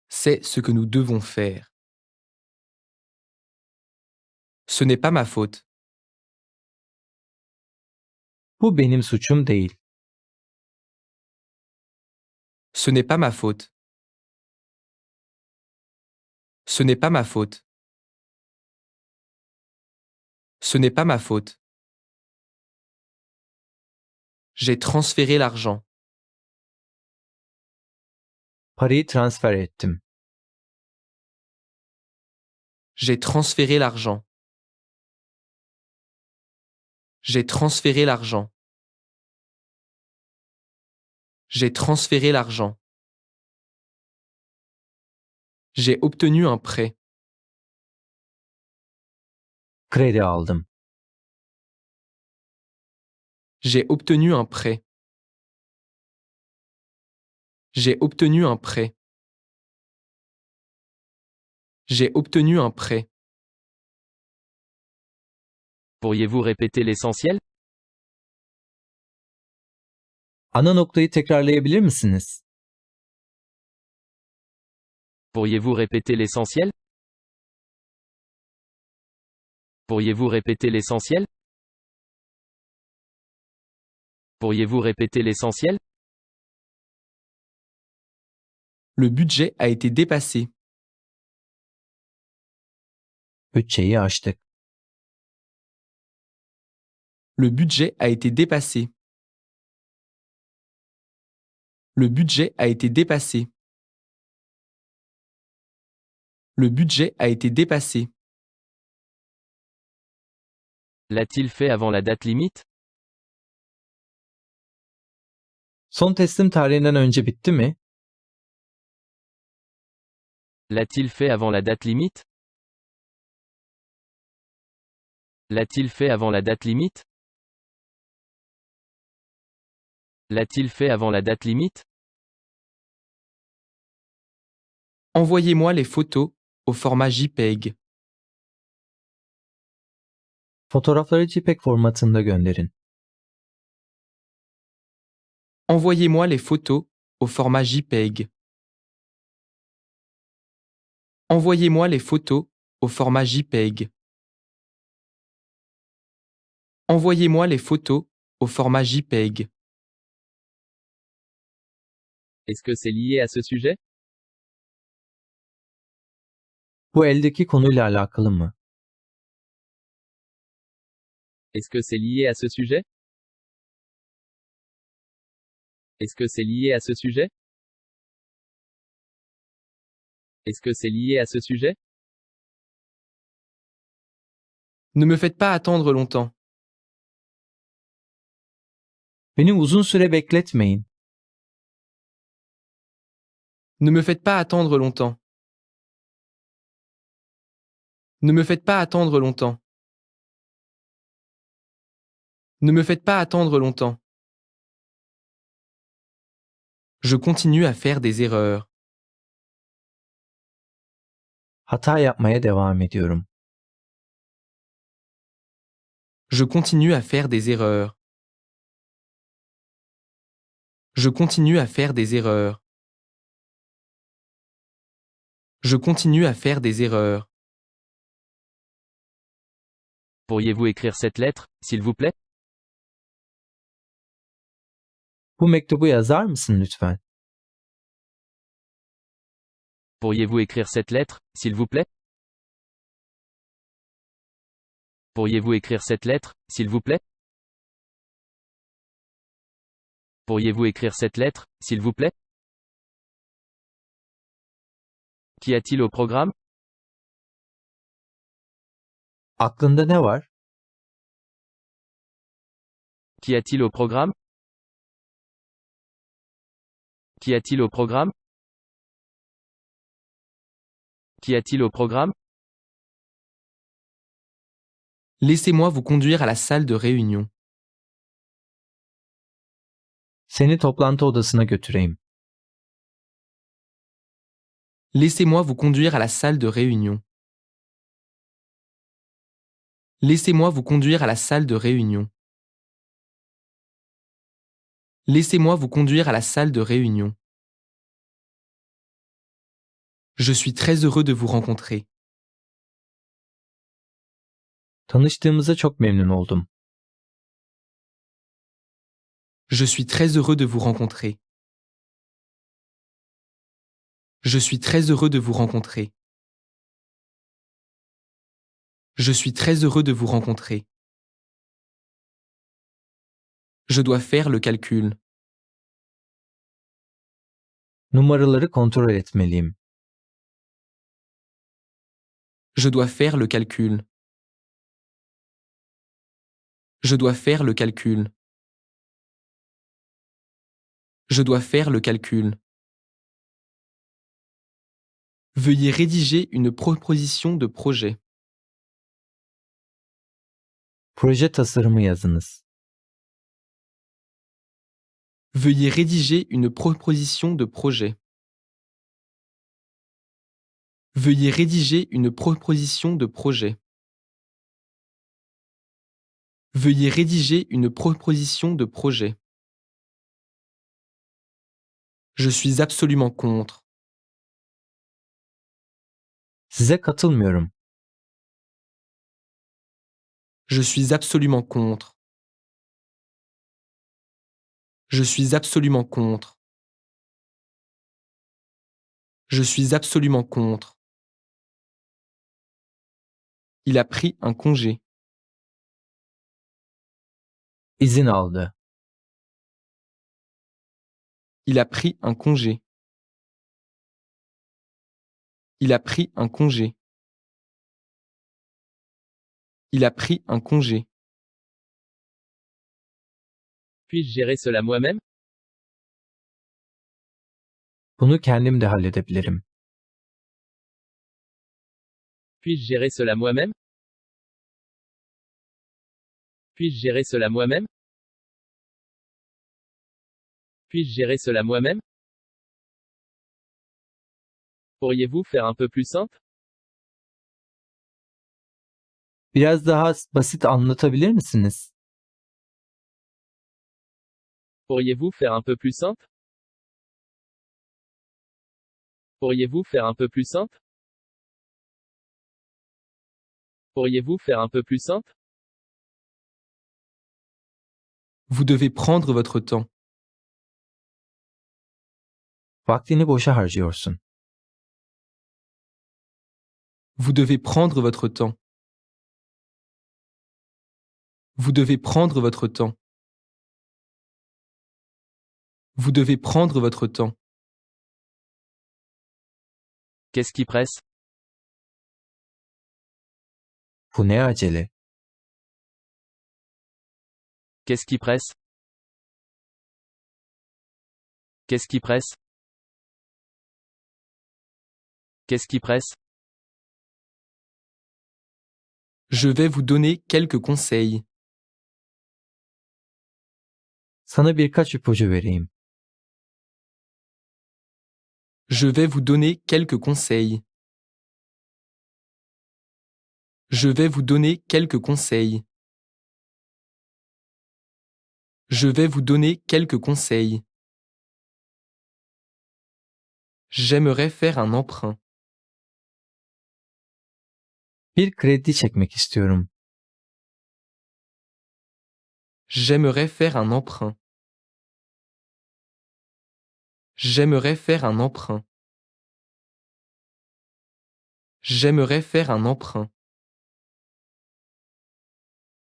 Speaker 3: C'est ce que nous devons faire. Ce n'est pas ma faute.
Speaker 2: Bu benim suçum değil.
Speaker 3: Ce n'est pas ma faute. Ce n'est pas ma faute. Ce n'est pas ma faute. J'ai transféré l'argent.
Speaker 2: Parayı transfer ettim.
Speaker 3: J'ai transféré l'argent. J'ai transféré l'argent. J'ai transféré l'argent. J'ai obtenu un prêt.
Speaker 2: Kredi aldım.
Speaker 3: J'ai obtenu un prêt. J'ai obtenu un prêt. J'ai obtenu un prêt.
Speaker 1: Pourriez-vous répéter l'essentiel?
Speaker 2: Ana noktayı tekrarlayabilir misiniz?
Speaker 1: Pourriez-vous répéter l'essentiel? Pourriez-vous répéter l'essentiel? Pourriez-vous répéter l'essentiel?
Speaker 3: Le budget a été dépassé.
Speaker 2: Bütçeyi aştık.
Speaker 3: Le budget a été dépassé. Le budget a été dépassé. Le budget a été dépassé.
Speaker 1: L'a-t-il fait avant la date limite?
Speaker 2: Son teslim tarihinden önce bitti mi?
Speaker 1: L'a-t-il fait avant la date limite? L'a-t-il fait avant la date limite? L'a-t-il fait avant la date limite?
Speaker 3: Envoyez-moi les photos au format JPEG.
Speaker 2: Fotoğrafları JPEG formatında gönderin.
Speaker 3: Envoyez-moi les photos au format JPEG. Envoyez-moi les photos au format JPEG. Envoyez-moi les photos au format JPEG.
Speaker 1: Est-ce que c'est lié à ce sujet?
Speaker 2: Bu eldeki konuyla alakalı mı?
Speaker 1: Est-ce que c'est lié à ce sujet? Est-ce que c'est lié à ce sujet? Est-ce que c'est lié à ce sujet?
Speaker 3: Ne me faites pas attendre longtemps.
Speaker 2: Beni uzun süre bekletmeyin.
Speaker 3: Ne me faites pas attendre longtemps. Ne me faites pas attendre longtemps. Ne me faites pas attendre longtemps. Je continue à faire des erreurs.
Speaker 2: Hata yapmaya devam ediyorum.
Speaker 3: Je continue à faire des erreurs. Je continue à faire des erreurs. Je continue à faire des erreurs.
Speaker 1: Pourriez-vous écrire cette lettre, s'il vous plaît?
Speaker 2: Bu mektubu yazar mısın lütfen?
Speaker 1: Pourriez-vous écrire cette lettre, s'il vous plaît? Pourriez-vous écrire cette lettre, s'il vous plaît? Pourriez-vous écrire cette lettre, s'il vous plaît? Qu'y a-t-il au programme?
Speaker 2: Aklında ne var?
Speaker 1: Qu'y a-t-il au programme? Qu'y a-t-il au programme? Qu'y a-t-il au programme?
Speaker 3: Laissez-moi vous conduire à la salle de réunion.
Speaker 2: Seni toplantı odasına götüreyim.
Speaker 3: Laissez-moi vous conduire à la salle de réunion. Laissez-moi vous conduire à la salle de réunion. Laissez-moi vous conduire à la salle de réunion. Je suis très heureux de vous rencontrer.
Speaker 2: Tanıştığımıza çok memnun oldum.
Speaker 3: Je suis très heureux de vous rencontrer. Je suis très heureux de vous rencontrer. Je suis très heureux de vous rencontrer. Je dois faire le calcul.
Speaker 2: Numaraları kontrol etmeliyim.
Speaker 3: Je dois faire le calcul. Je dois faire le calcul. Je dois faire le calcul. Veuillez rédiger une proposition de projet.
Speaker 2: Proje tasarımı yazınız.
Speaker 3: Veuillez rédiger une proposition de projet. Veuillez rédiger une proposition de projet. Veuillez rédiger une proposition de projet. Je suis absolument contre.
Speaker 2: Size katılmıyorum.
Speaker 3: Je suis absolument contre. Je suis absolument contre. Je suis absolument contre. Il a pris un congé.
Speaker 2: İzin aldı.
Speaker 3: Il a pris un congé. Il a pris un congé. Il a pris un congé.
Speaker 1: Puis-je gérer cela moi-même?
Speaker 2: Bunu kendim de halledebilirim.
Speaker 1: Puis-je gérer cela moi-même? Puis-je gérer cela moi-même? Puis-je gérer cela moi-même? Pourriez-vous faire un peu plus simple?
Speaker 2: Biraz daha basit anlatabilir misiniz?
Speaker 1: Pourriez-vous faire un peu plus simple? Pourriez-vous faire un peu plus simple? Pourriez-vous faire un peu plus simple?
Speaker 3: Vous devez prendre votre temps.
Speaker 2: Vaktini boşa harcıyorsun.
Speaker 3: Vous devez prendre votre temps. Vous devez prendre votre temps. Vous devez prendre votre temps.
Speaker 1: Qu'est-ce qui presse?
Speaker 2: Bu ne acele?
Speaker 1: Qu'est-ce qui presse? Qu'est-ce qui presse? Qu'est-ce qui presse?
Speaker 3: Je vais vous donner quelques conseils.
Speaker 2: Sana birkaç ipucu vereyim.
Speaker 3: Je vais vous donner quelques conseils. Je vais vous donner quelques conseils. Je vais vous donner quelques conseils. J'aimerais faire un emprunt.
Speaker 2: Bir kredi çekmek istiyorum.
Speaker 3: J'aimerais faire un emprunt. J'aimerais faire un emprunt. J'aimerais faire un emprunt.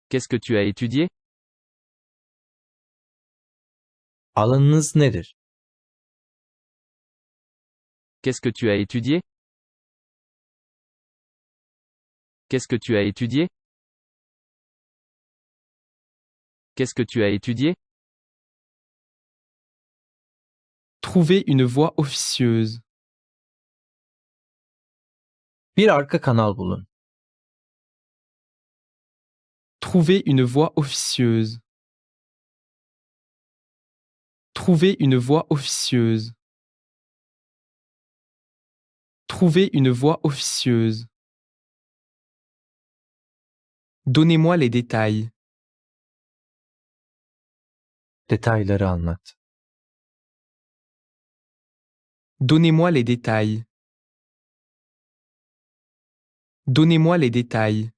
Speaker 1: Qu'est-ce que tu as étudié?
Speaker 2: Alanınız nedir?
Speaker 1: Qu'est-ce que tu as étudié? Qu'est-ce que tu as étudié? Qu'est-ce que tu as étudié?
Speaker 3: Trouver une voie officieuse.
Speaker 2: Bir arka kanal bulun.
Speaker 3: Trouver une voie officieuse. Trouver une voie officieuse. Trouver une voie officieuse. Donnez-moi les détails.
Speaker 2: Detayları anlat.
Speaker 3: Donnez-moi les détails. Donnez-moi les détails.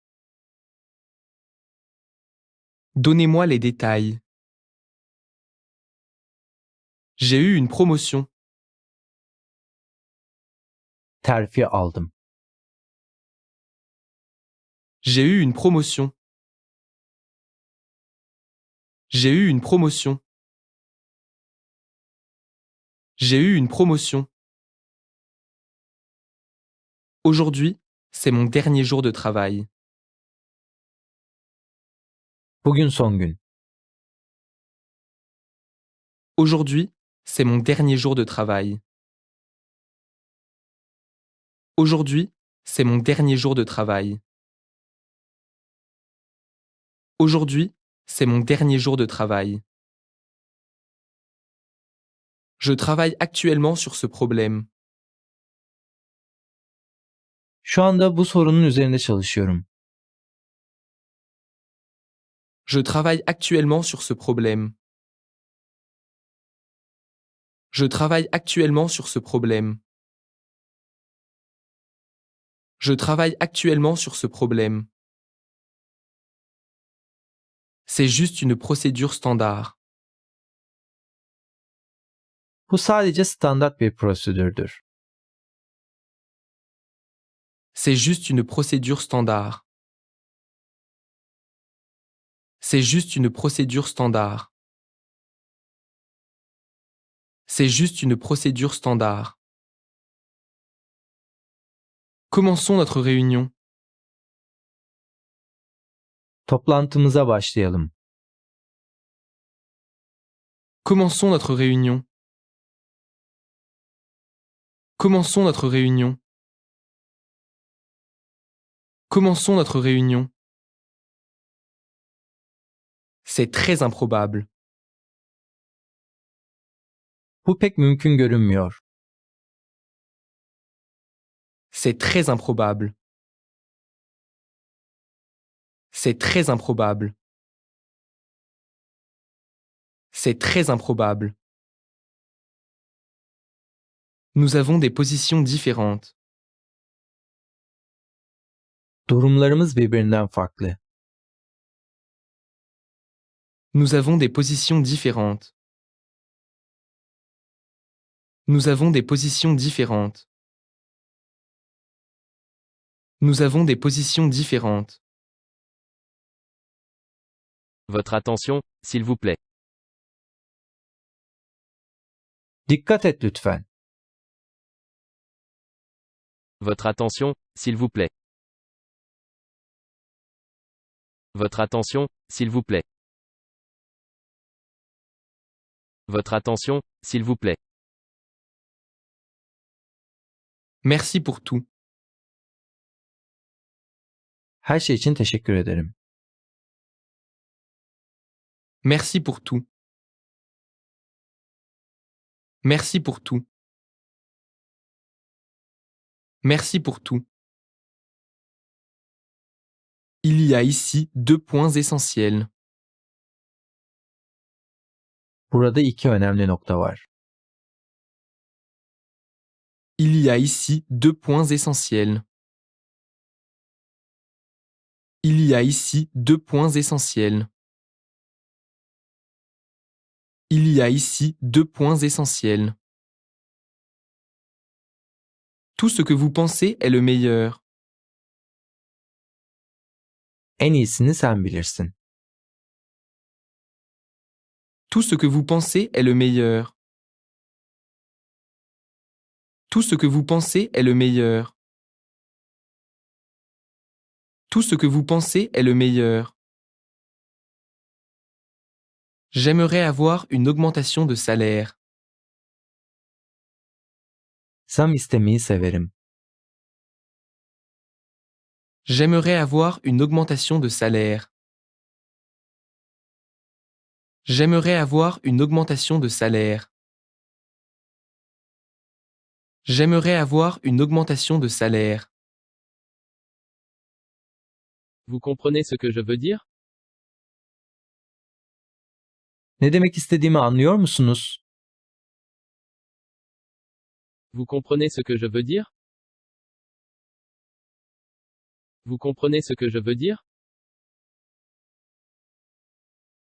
Speaker 3: Donnez-moi les détails. J'ai eu une promotion.
Speaker 2: Terfi aldım.
Speaker 3: J'ai eu une promotion. J'ai eu une promotion. J'ai eu une promotion. Aujourd'hui, c'est mon dernier jour de travail.
Speaker 2: Bugün son gün.
Speaker 3: Aujourd'hui, c'est mon dernier jour de travail. Aujourd'hui, c'est mon dernier jour de travail. Aujourd'hui, c'est mon dernier jour de travail. Je travaille actuellement sur ce problème.
Speaker 2: Şu anda bu sorunun üzerinde çalışıyorum.
Speaker 3: Je travaille actuellement sur ce problème. Je travaille actuellement sur ce problème. Je travaille actuellement sur ce problème. C'est juste une procédure standard.
Speaker 2: Bu sadece standart bir prosedürdür.
Speaker 3: C'est juste une procédure standard. C'est juste une procédure standard. C'est juste une procédure standard. Commençons notre réunion.
Speaker 2: Toplantımıza başlayalım.
Speaker 3: Commençons notre réunion. Commençons notre réunion. Commençons notre réunion. C'est très improbable.
Speaker 2: Bu pek mümkün görünmüyor.
Speaker 3: C'est très improbable. C'est très improbable. C'est très improbable. Nous avons des positions différentes.
Speaker 2: Durumlarımız birbirinden farklı.
Speaker 3: Nous avons des positions différentes. Nous avons des positions différentes. Nous avons des positions différentes.
Speaker 1: Votre attention, s'il vous plaît.
Speaker 2: Dikkat et lütfen.
Speaker 1: Votre attention, s'il vous plaît. Votre attention, s'il vous plaît. Votre attention, s'il vous plaît.
Speaker 3: Merci pour tout.
Speaker 2: Her şey için teşekkür ederim.
Speaker 3: Merci pour tout. Merci pour tout. Merci pour tout. Il y a ici deux points essentiels.
Speaker 2: Burada iki önemli nokta var.
Speaker 3: Il y a ici deux points essentiels. Il y a ici deux points essentiels. Il y a ici deux points essentiels. Tout ce que vous pensez est le meilleur.
Speaker 2: En iyisini sen bilirsin.
Speaker 3: Tout ce que vous pensez est le meilleur. Tout ce que vous pensez est le meilleur. Tout ce que vous pensez est le meilleur. J'aimerais avoir une augmentation de salaire.
Speaker 2: Zam istemeyi severim.
Speaker 3: J'aimerais avoir une augmentation de salaire. J'aimerais avoir une augmentation de salaire. J'aimerais avoir une augmentation de salaire.
Speaker 1: Vous comprenez ce que je veux dire?
Speaker 2: Ne demek istediğimi anlıyor musunuz?
Speaker 1: Vous comprenez ce que je veux dire? Vous comprenez ce que je veux dire?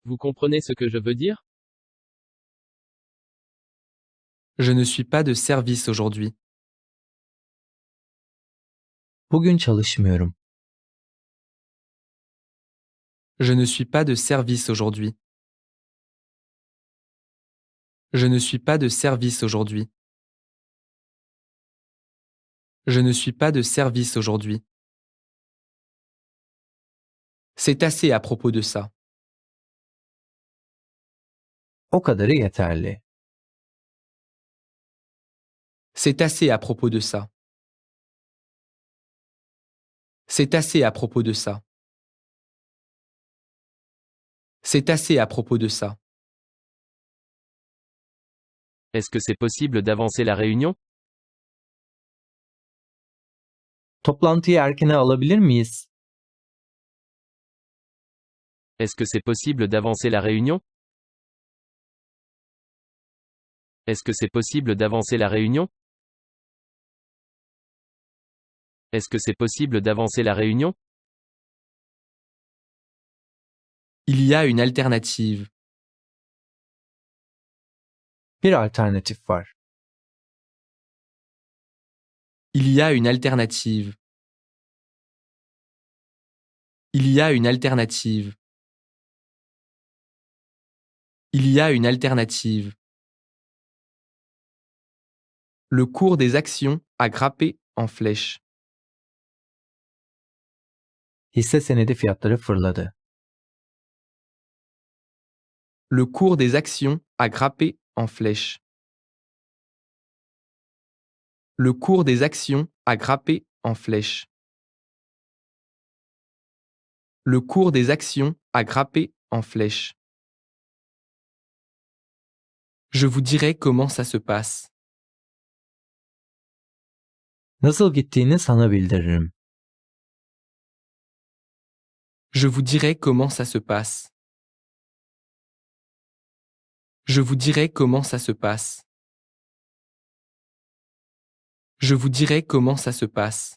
Speaker 1: Vous comprenez ce que je veux dire?
Speaker 3: Je ne suis pas de service aujourd'hui.
Speaker 2: Bugün çalışmıyorum.
Speaker 3: Je ne suis pas de service aujourd'hui. Je ne suis pas de service aujourd'hui. Je ne suis pas de service aujourd'hui. C'est assez à propos de ça.
Speaker 2: O kadarı yeterli.
Speaker 3: C'est assez à propos de ça. C'est assez à propos de ça. C'est assez à propos de ça.
Speaker 1: Est-ce que c'est possible d'avancer la réunion?
Speaker 2: Toplantıyı erkene alabilir miyiz?
Speaker 1: Est-ce que c'est possible d'avancer la réunion? Est-ce que c'est possible d'avancer la réunion? Est-ce que c'est possible d'avancer la réunion?
Speaker 3: Il y a une alternative.
Speaker 2: Bir alternatif var.
Speaker 3: Il y a une alternative. Il y a une alternative. Il y a une alternative. Le cours des actions a grimpé en flèche.
Speaker 2: Hisse senedi fiyatları fırladı.
Speaker 3: Le cours des actions a grimpé en flèche. Le cours des actions a grimpé en flèche. Le cours des actions a grimpé en flèche. Je vous dirai comment ça se passe.
Speaker 2: Nasıl gittiğini sana bildiririm.
Speaker 3: Je vous dirai comment ça se passe. Je vous dirai comment ça se passe. Je vous dirai comment ça se passe.